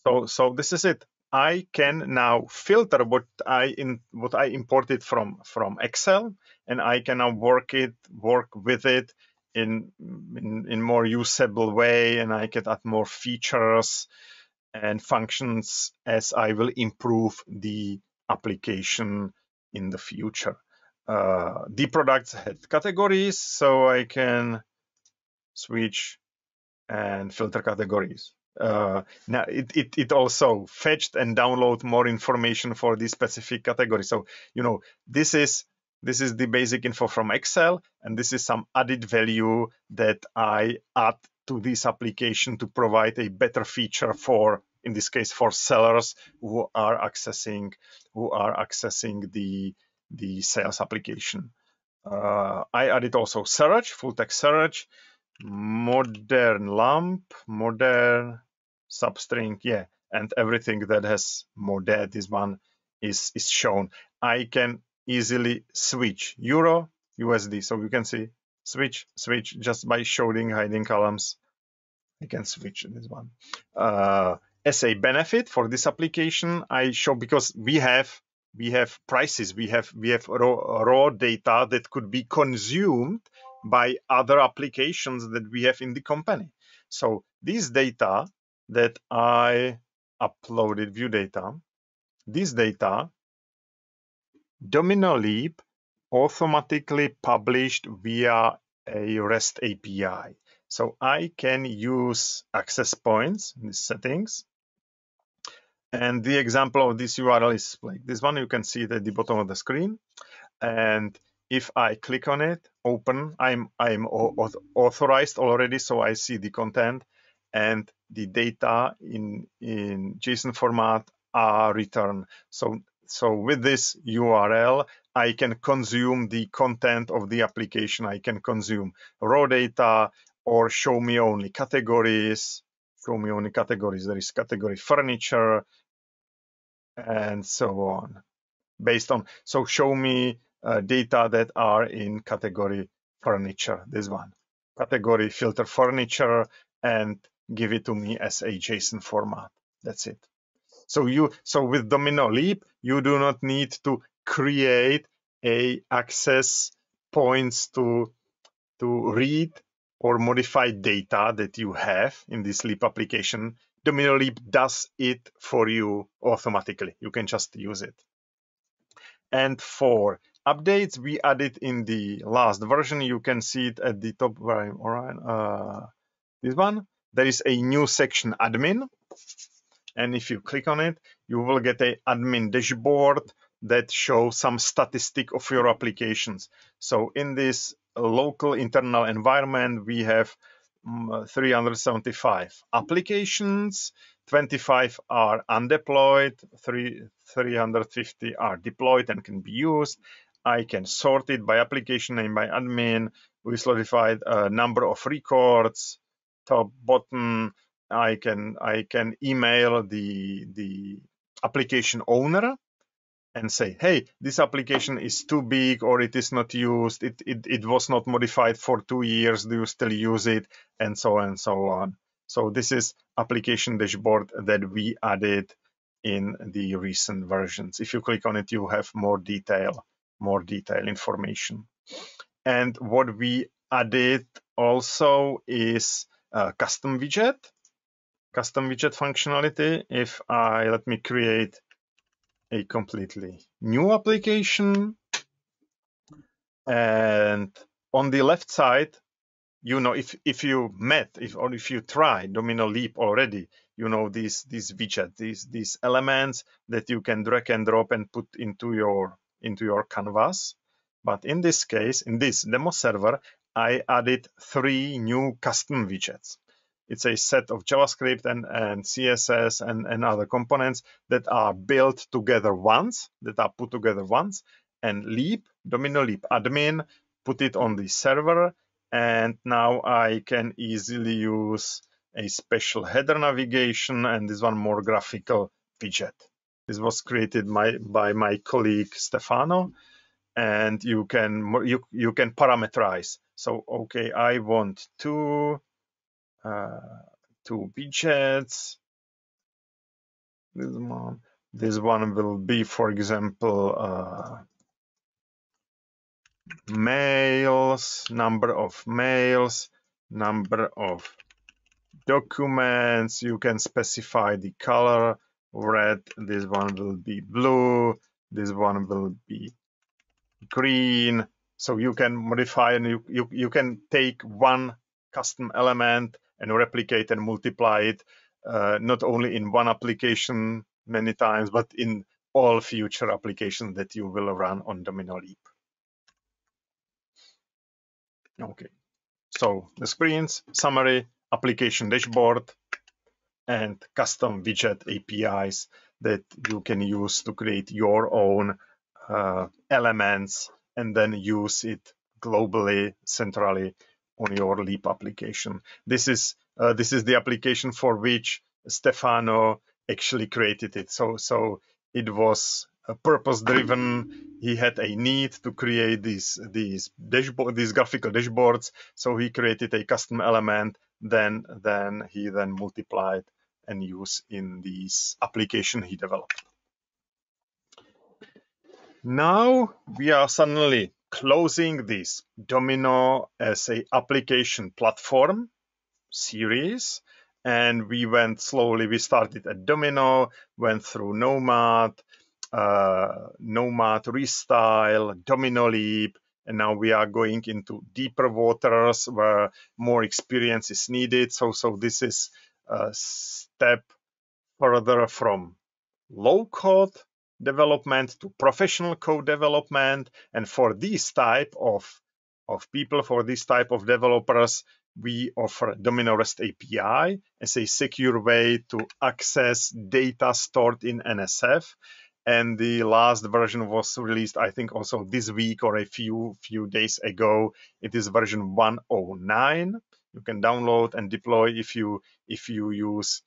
So this is it. I can now filter what I imported from Excel, and I can now work with it in more usable way, and I can add more features and functions as I will improve the application in the future. The products had categories, so I can switch and filter categories. Now it also fetched and download more information for this specific category. So this is the basic info from Excel, and this is some added value that I add to this application to provide a better feature for, in this case, for sellers who are accessing the sales application. I added also search, full text search, modern lamp, modern substring, yeah, and everything that has modern, this one is shown. I can easily switch euro, USD, so you can see switch just by showing hiding columns. I can switch this one. As a benefit for this application, I show, because we have prices, we have raw data that could be consumed by other applications that we have in the company. So this data that I uploaded, view data, this data, Domino Leap automatically published via a REST API. So I can use access points in these settings. And the example of this URL is like this one. You can see it at the bottom of the screen. And if I click on it, open, I'm authorized already, so I see the content and the data in JSON format are returned. So with this URL, I can consume the content of the application. I can consume raw data or show me only categories. Show me only categories. There is category furniture and so on. Based on, so show me data that are in category furniture, this one. Category filter furniture and give it to me as a JSON format. That's it. So with Domino Leap, you do not need to create a access points to read or modify data that you have in this Leap application. Domino Leap does it for you automatically. You can just use it. And for updates, we added in the last version. You can see it at the top where I'm, all right, this one. There is a new section, admin. And if you click on it, you will get an admin dashboard that shows some statistic of your applications. So in this local internal environment, we have 375 applications, 25 are undeployed, 350 are deployed and can be used. I can sort it by application name, by admin. We solidified a number of records, top, bottom. I can email the application owner and say, hey, this application is too big or it is not used, it was not modified for 2 years, do you still use it, and so on and so on. So this is application dashboard that we added in the recent versions. If you click on it, you have more detail information. And what we added also is a custom widget functionality. If let me create a completely new application, and on the left side, you know, if you try Domino Leap already, you know, these widgets, these elements that you can drag and drop and put into your canvas. But in this case, in this demo server, I added 3 new custom widgets. It's a set of JavaScript and CSS and other components that are built together once, that are put together once, and Leap, Domino Leap admin, put it on the server, and now I can easily use a special header navigation and this one more graphical widget. This was created by my colleague Stefano, and you can parameterize. So okay, I want two widgets. This one will be, for example, mails, number of mails, number of documents. You can specify the color, red, this one will be blue, this one will be green. So you can modify, and you can take one custom element and replicate and multiply it, not only in one application many times, but in all future applications that you will run on Domino Leap. Okay, so the screens, summary, application dashboard, and custom widget APIs that you can use to create your own elements and then use it globally, centrally on your Leap application. This is the application for which Stefano actually created it. So it was purpose-driven. He had a need to create these graphical dashboards. So he created a custom element. Then he multiplied and used in this application he developed. Now we are suddenly closing this Domino as a application platform series, and we went slowly. We started at Domino, went through Nomad, Restyle, Domino Leap, and now we are going into deeper waters where more experience is needed. So this is a step further from low code development to professional code development. And for these type of people, for this type of developers, we offer Domino REST API as a secure way to access data stored in NSF. And the last version was released, I think, also this week or a few days ago. It is version 109. You can download and deploy if you use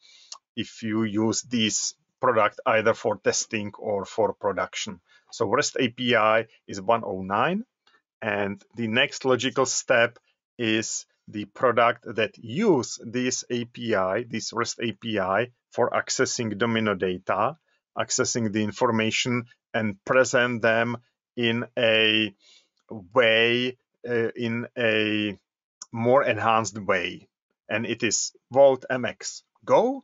this product either for testing or for production. So REST API is 109, and the next logical step is the product that use this API, this REST API, for accessing Domino data, accessing the information, and present them in a way, in a more enhanced way. And it is VaultMX Go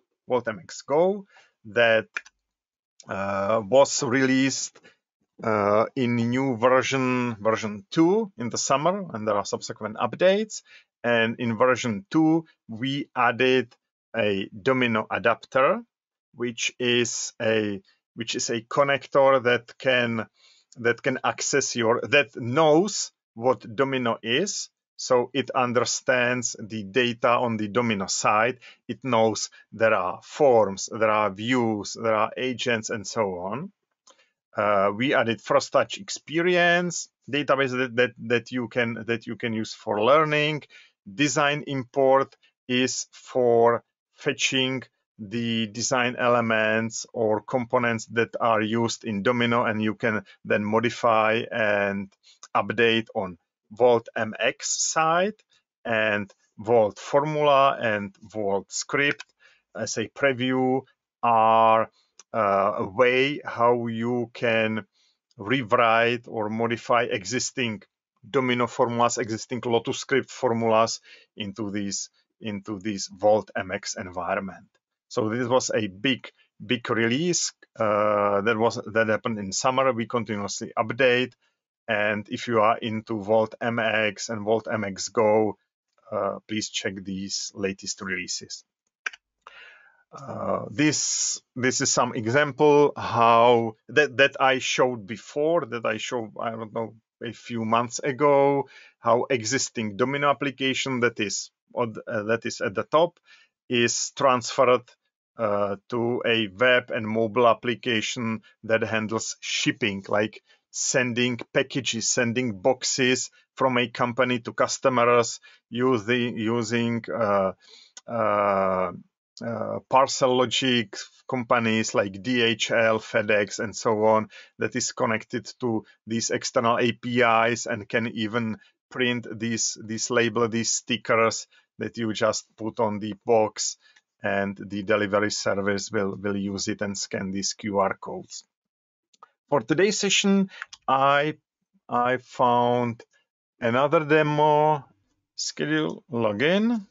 that was released in new version 2 in the summer, and there are subsequent updates. And in version 2, we added a Domino adapter, which is a connector that can access that knows what Domino is. So it understands the data on the Domino side. It knows there are forms, there are views, there are agents, and so on. We added First Touch Experience database that you can use for learning. Design import is for fetching the design elements or components that are used in Domino, and you can then modify and update on VaultMX side. And Vault Formula and Vault Script as a preview are a way how you can rewrite or modify existing Domino formulas, existing Lotus script formulas into this VaultMX environment. So this was a big release that happened in summer. We continuously update, and if you are into VaultMX and VaultMX Go, please check these latest releases. This is some example how that I showed before, I don't know, a few months ago, how existing Domino application that is at the top is transferred to a web and mobile application that handles shipping, like sending packages, sending boxes from a company to customers using parcel logic companies like DHL, FedEx, and so on, that is connected to these external APIs and can even print these stickers that you just put on the box, and the delivery service will use it and scan these QR codes. For today's session, I found another demo. Schedule login.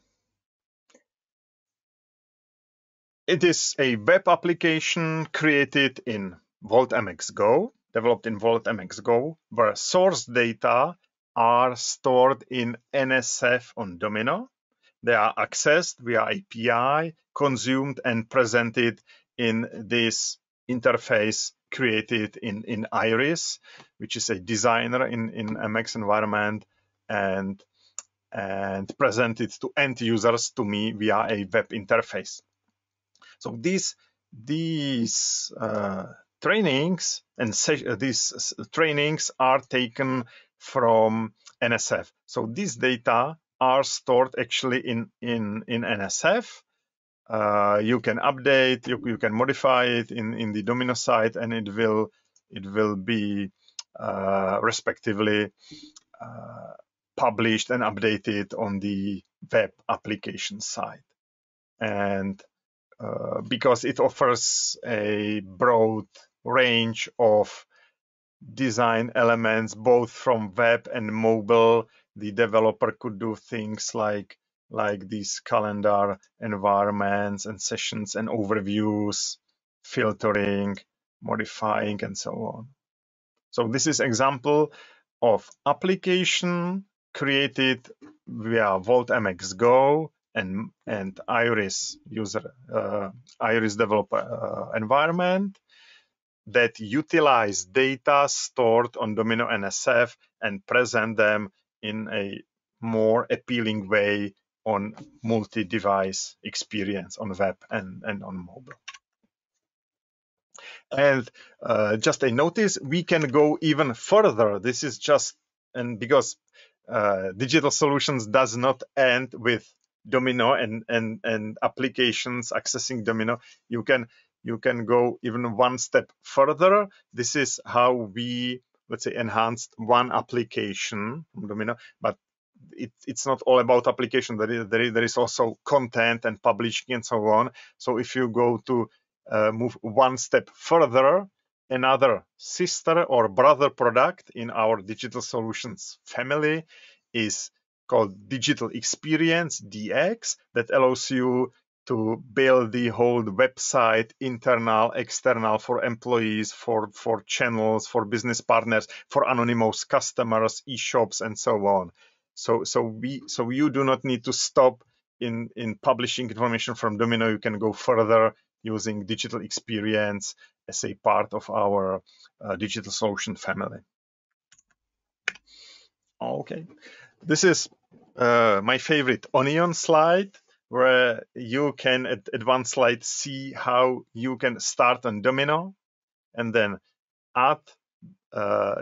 It is a web application created in VaultMX Go, developed in VaultMX Go, where source data are stored in NSF on Domino. They are accessed via API, consumed, and presented in this interface created in Iris, which is a designer in MX environment, and presented to end users, to me, via a web interface. So these trainings are taken from NSF. So these data are stored actually in NSF. You can update, you can modify it in the Domino side, and it will be respectively published and updated on the web application side. And because it offers a broad range of design elements, both from web and mobile, the developer could do things like these calendar environments and sessions and overviews, filtering, modifying, and so on. So this is example of application created via VaultMX Go and Iris Iris developer environment that utilize data stored on Domino NSF and present them in a more appealing way on multi-device experience on web and on mobile. And just a notice, we can go even further. This is just, and because Digital Solutions does not end with Domino and applications accessing Domino, you can go even one step further. This is how we, let's say, enhanced one application from Domino, but it's not all about application. There is also content and publishing and so on. So if you go to move one step further, another sister or brother product in our Digital Solutions family is called Digital Experience, DX, that allows you to build the whole website, internal, external, for employees, for channels, for business partners, for anonymous customers, e-shops, and so on. So you do not need to stop in publishing information from Domino. You can go further using Digital Experience as a part of our Digital Solution family. Okay, this is my favorite onion slide, where you can at one slide see how you can start on Domino and then add,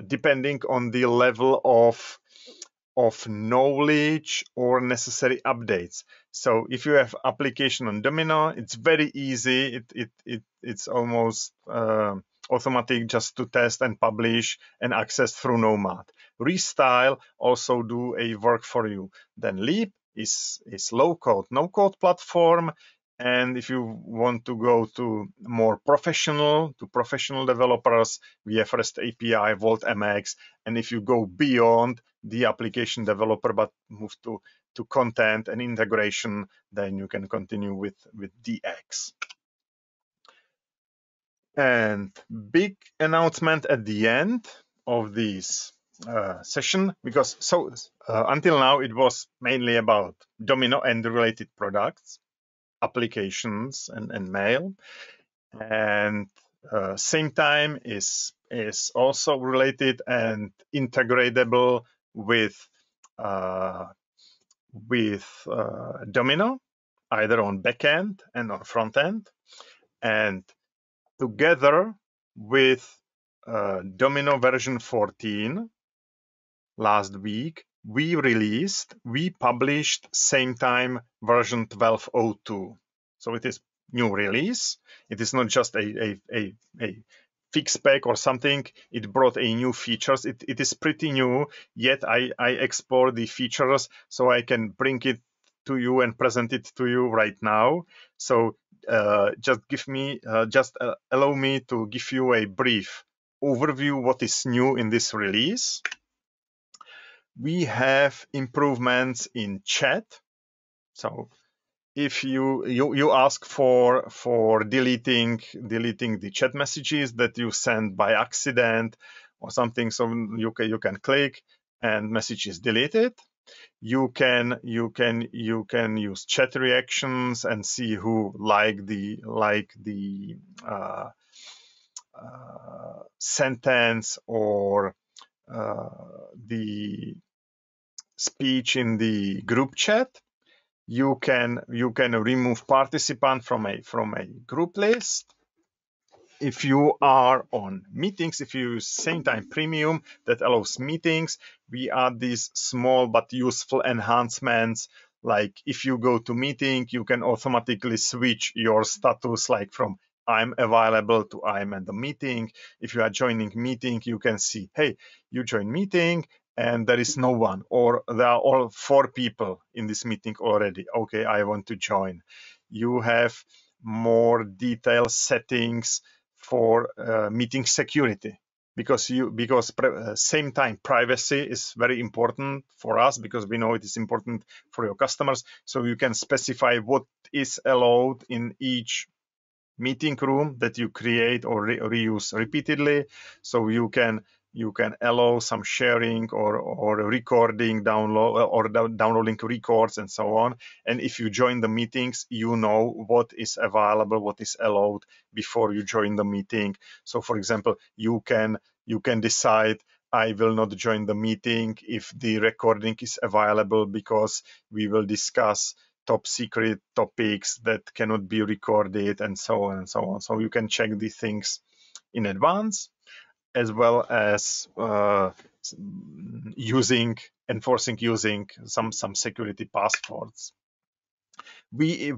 depending on the level of knowledge or necessary updates. So if you have application on Domino, it's very easy. It's almost automatic just to test and publish and access through Nomad. Restyle also do a work for you. Then Leap is low code, no code platform. And if you want to go to more professional developers, we have REST API, VaultMX. And if you go beyond the application developer, but move to content and integration, then you can continue with DX. And big announcement at the end of this session, because until now it was mainly about Domino and the related products, applications and mail, and Sametime is also related and integratable with Domino, either on backend and on front end, and together with Domino version 14 last week, we published Sametime version 12.02. So it is new release. It is not just a fix spec or something. It brought a new features. It is pretty new, yet I explore the features so I can bring it to you and present it to you right now. So just allow me to give you a brief overview what is new in this release. We have improvements in chat. So if you ask for deleting the chat messages that you send by accident or something, so you can click and message is deleted. You can use chat reactions and see who liked the sentence or the speech in the group chat. You can remove participant from a group list. If you are on meetings, if you use Sametime Premium that allows meetings, we add these small but useful enhancements. Like if you go to meeting, you can automatically switch your status, like from I'm available to I'm at the meeting. If you are joining meeting, you can see, hey, you join meeting and there is no one, or there are all 4 people in this meeting already. Okay, I want to join. You have more detailed settings for meeting security, because Sametime privacy is very important for us, because we know it is important for your customers. So you can specify what is allowed in each meeting room that you create or reuse repeatedly. So you can you can allow some sharing or recording, download or downloading records and so on. And if you join the meetings, you know what is available, what is allowed before you join the meeting. So for example, you can decide, I will not join the meeting if the recording is available because we will discuss top secret topics that cannot be recorded and so on and so on. So you can check these things in advance, as well as enforcing using some security passwords. We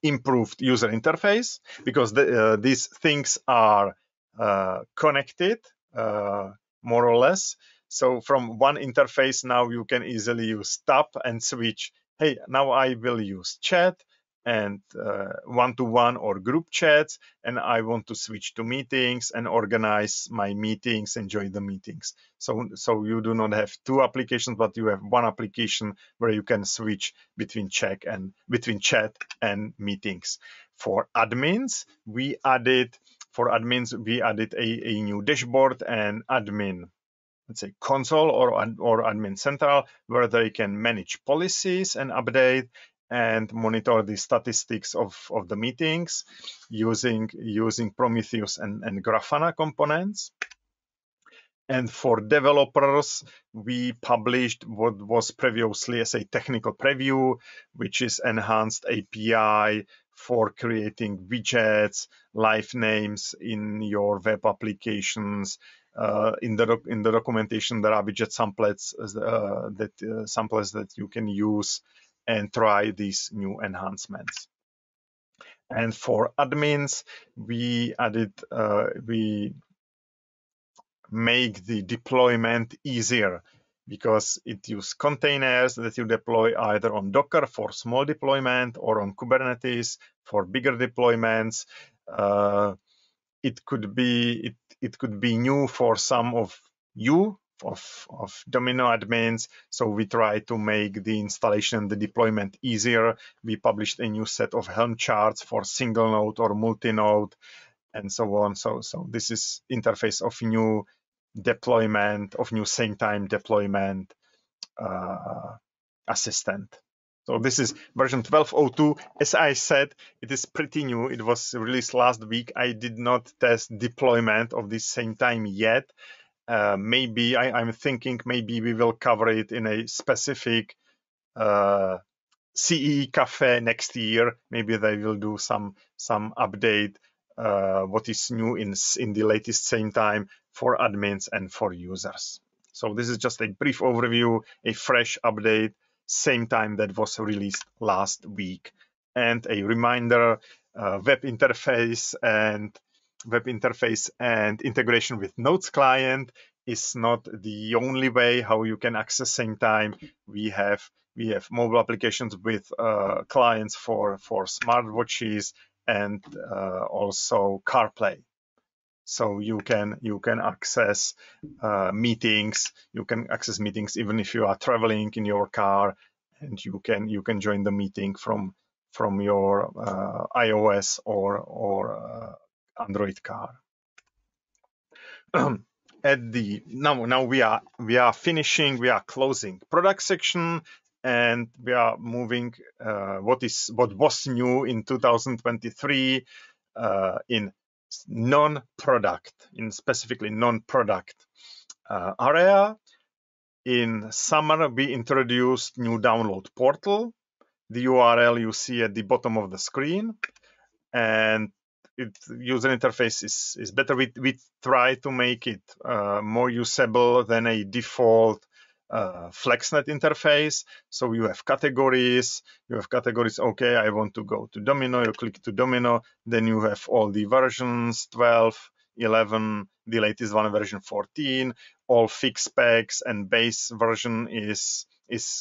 improved user interface because these things are connected more or less. So from one interface now you can easily use tab and switch. Hey, now I will use chat and one-to-one or group chats, and I want to switch to meetings and organize my meetings, enjoy the meetings. So you do not have two applications, but you have one application where you can switch between chat and meetings. For admins, we added a new dashboard and admin, let's say, console or admin central, where they can manage policies and update and monitor the statistics of the meetings using Prometheus and Grafana components. And for developers, we published what was previously as a technical preview, which is enhanced API for creating widgets, live names in your web applications. In the documentation, there are widget samplets that you can use and try these new enhancements. And for admins, we make the deployment easier because it uses containers that you deploy either on Docker for small deployment or on Kubernetes for bigger deployments. It could be new for some of you of Domino admins, so we try to make the installation and the deployment easier. We published a new set of Helm charts for single node or multi-node and so on. So this is interface of new deployment, of new Sametime deployment assistant. So this is version 12.02. As I said, it is pretty new. It was released last week. I did not test deployment of this Sametime yet. Maybe I'm thinking maybe we will cover it in a specific CEE Café next year. Maybe they will do some update what is new in the latest Sametime for admins and for users. So this is just a brief overview, a fresh update, Sametime that was released last week. And a reminder, web interface and integration with Notes client is not the only way how you can access Sametime. We have mobile applications with clients for smartwatches and also CarPlay. So you can access meetings. You can access meetings even if you are traveling in your car, and you can join the meeting from your iOS or Android car. Now we are finishing. We are closing product section, and we are moving what was new in 2023 in specifically non-product area. In summer, we introduced new download portal. The URL you see at the bottom of the screen, and user interface is better. We try to make it more usable than a default FlexNet interface. So you have categories. Okay, I want to go to Domino. You click to Domino. Then you have all the versions: 12, 11, the latest one, version 14. All fixed specs and base version is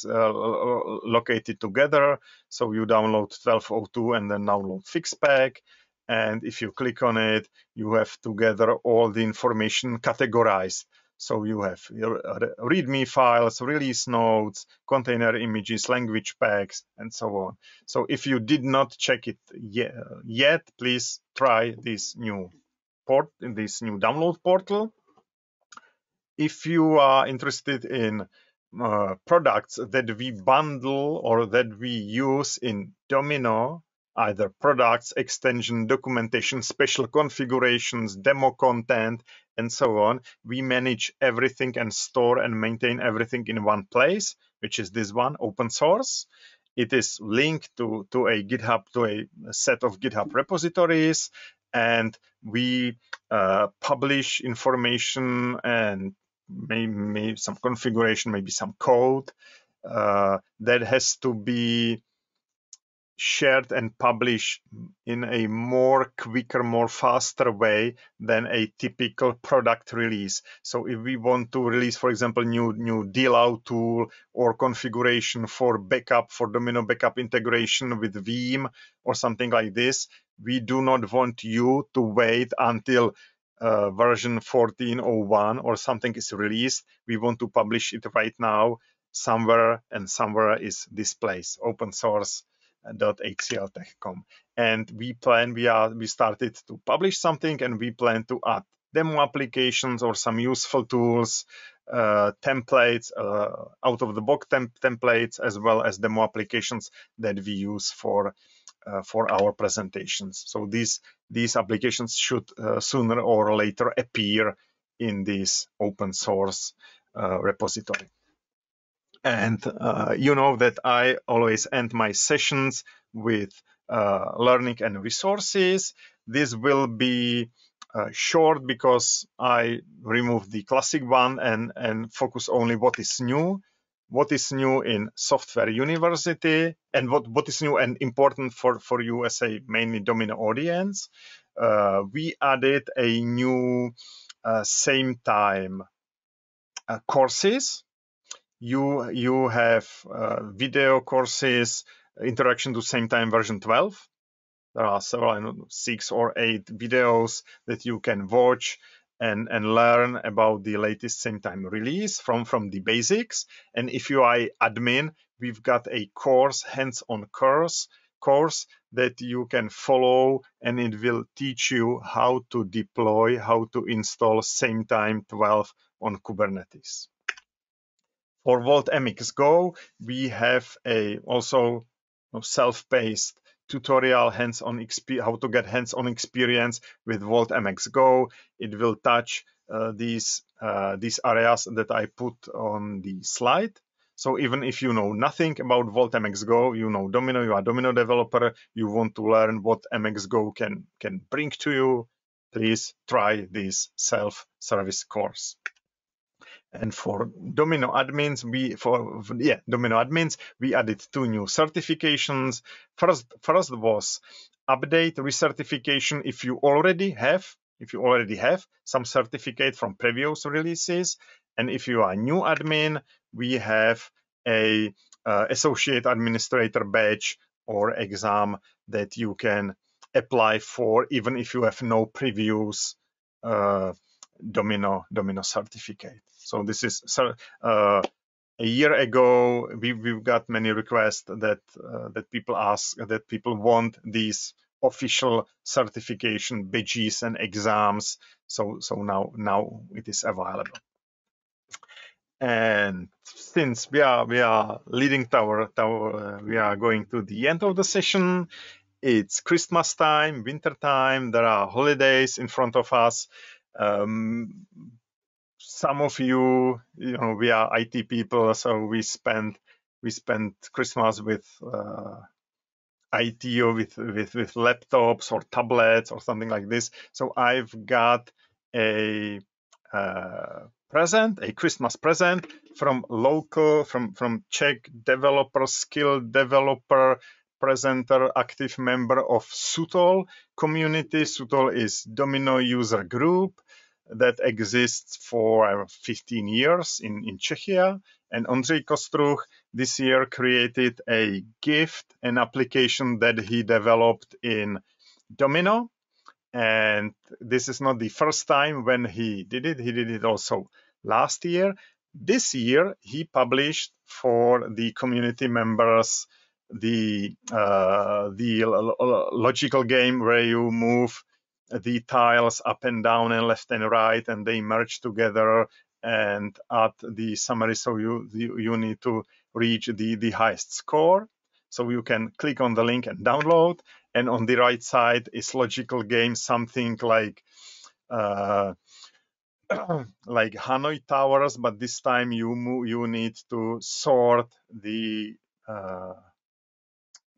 located together. So you download 12.02 and then download fixed spec. And if you click on it, you have together all the information categorized. So you have your README files, release notes, container images, language packs, and so on. So if you did not check it yet, please try this new download portal. If you are interested in products that we bundle or that we use in Domino, either products, extension, documentation, special configurations, demo content, and so on, we manage everything and store and maintain everything in one place, which is this one, open source. It is linked to a GitHub, to a set of GitHub repositories, and we publish information and maybe some configuration, maybe some code that has to be shared and published in a more quicker, more faster way than a typical product release. So if we want to release, for example, new deal-out tool or configuration for backup, for Domino backup integration with Veeam or something like this, we do not want you to wait until version 14.01 or something is released. We want to publish it right now somewhere, and somewhere is this place, open source.hcltech.com. And we started to publish something, and we plan to add demo applications or some useful tools, templates, out of the box templates, as well as demo applications that we use for our presentations. So these applications should sooner or later appear in this open source repository. And you know that I always end my sessions with learning and resources. This will be short because I removed the classic one and focus only what is new. What is new in Software University, and what is new and important for you as a mainly Domino audience. We added a new Sametime courses. You have video courses, Introduction to Sametime version 12. There are several, 6 or 8 videos that you can watch and learn about the latest Sametime release from the basics. And if you are admin, we've got a course, hands-on course that you can follow, and it will teach you how to deploy, how to install Sametime 12 on Kubernetes. For Vault MX Go, we have a also self-paced tutorial, how to get hands-on experience with Vault MX Go. It will touch these areas that I put on the slide. So even if you know nothing about Vault MX Go, you know Domino, you are a Domino developer, you want to learn what MX Go can bring to you, please try this self-service course. And for Domino admins, we added 2 new certifications. First was update recertification if you already have some certificate from previous releases, and if you are a new admin, we have a associate administrator badge or exam that you can apply for, even if you have no previous Domino certificate. So this is a year ago. We've got many requests that people ask, that people want these official certification badges and exams. So now it is available. And since we are leading we are going to the end of the session. It's Christmas time, winter time. There are holidays in front of us. Some of you know, we are IT people, so we spend Christmas with IT or with laptops or tablets or something like this. So I've got a Christmas present from Czech developer, skilled developer, presenter, active member of Sutol community. Sutol is Domino user group that exists for 15 years in Czechia. And Ondřej Kostruh this year created a gift, an application that he developed in Domino. And this is not the first time when he did it. He did it also last year. This year, he published for the community members the logical game where you move the tiles up and down and left and right, and they merge together, and add the summary. So you need to reach the highest score. So you can click on the link and download. And on the right side is logical game, something like like Hanoi Towers, but this time you need to sort the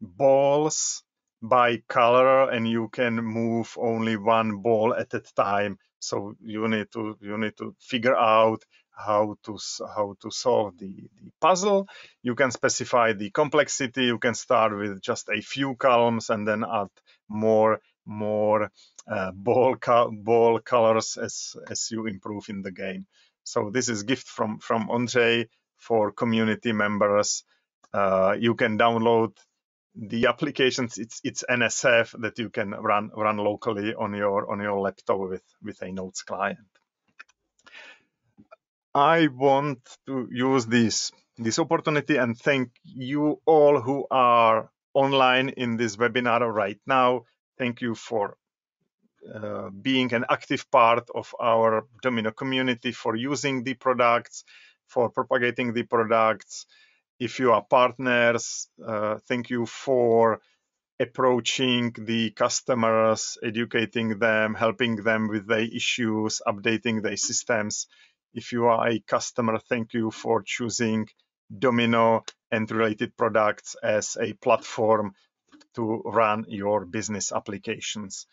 balls by color, and you can move only one ball at a time. So you need to figure out how to solve the puzzle. You can specify the complexity. You can start with just a few columns and then add more ball colors as you improve in the game. So this is gift from Ondřej for community members. You can download the applications. It's NSF that you can run locally on your laptop with a Notes client. I want to use this opportunity and thank you all who are online in this webinar right now. Thank you for being an active part of our Domino community, for using the products, for propagating the products. If you are partners, thank you for approaching the customers, educating them, helping them with their issues, updating their systems. If you are a customer, thank you for choosing Domino and related products as a platform to run your business applications.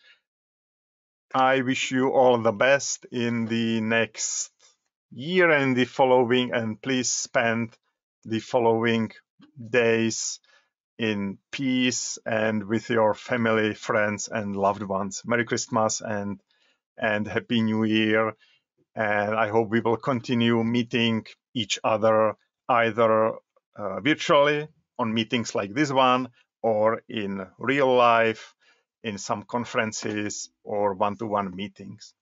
I wish you all the best in the next year and the following, and please spend the following days in peace and with your family, friends, and loved ones. Merry Christmas and Happy New Year. And I hope we will continue meeting each other either virtually on meetings like this one, or in real life in some conferences or one-to-one meetings.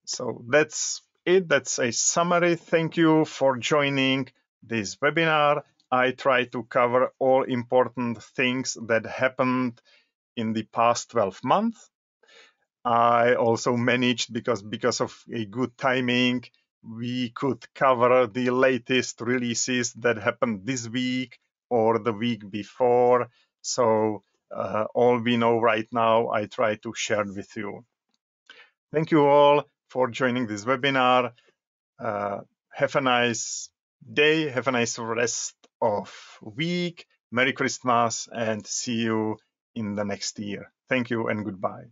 So that's it. That's a summary. Thank you for joining this webinar. I try to cover all important things that happened in the past 12 months. I also managed, because of a good timing, we could cover the latest releases that happened this week or the week before. So all we know right now, I try to share it with you. Thank you all for joining this webinar. Have a nice day. Have a nice rest of week. Merry Christmas and see you in the next year. Thank you and goodbye.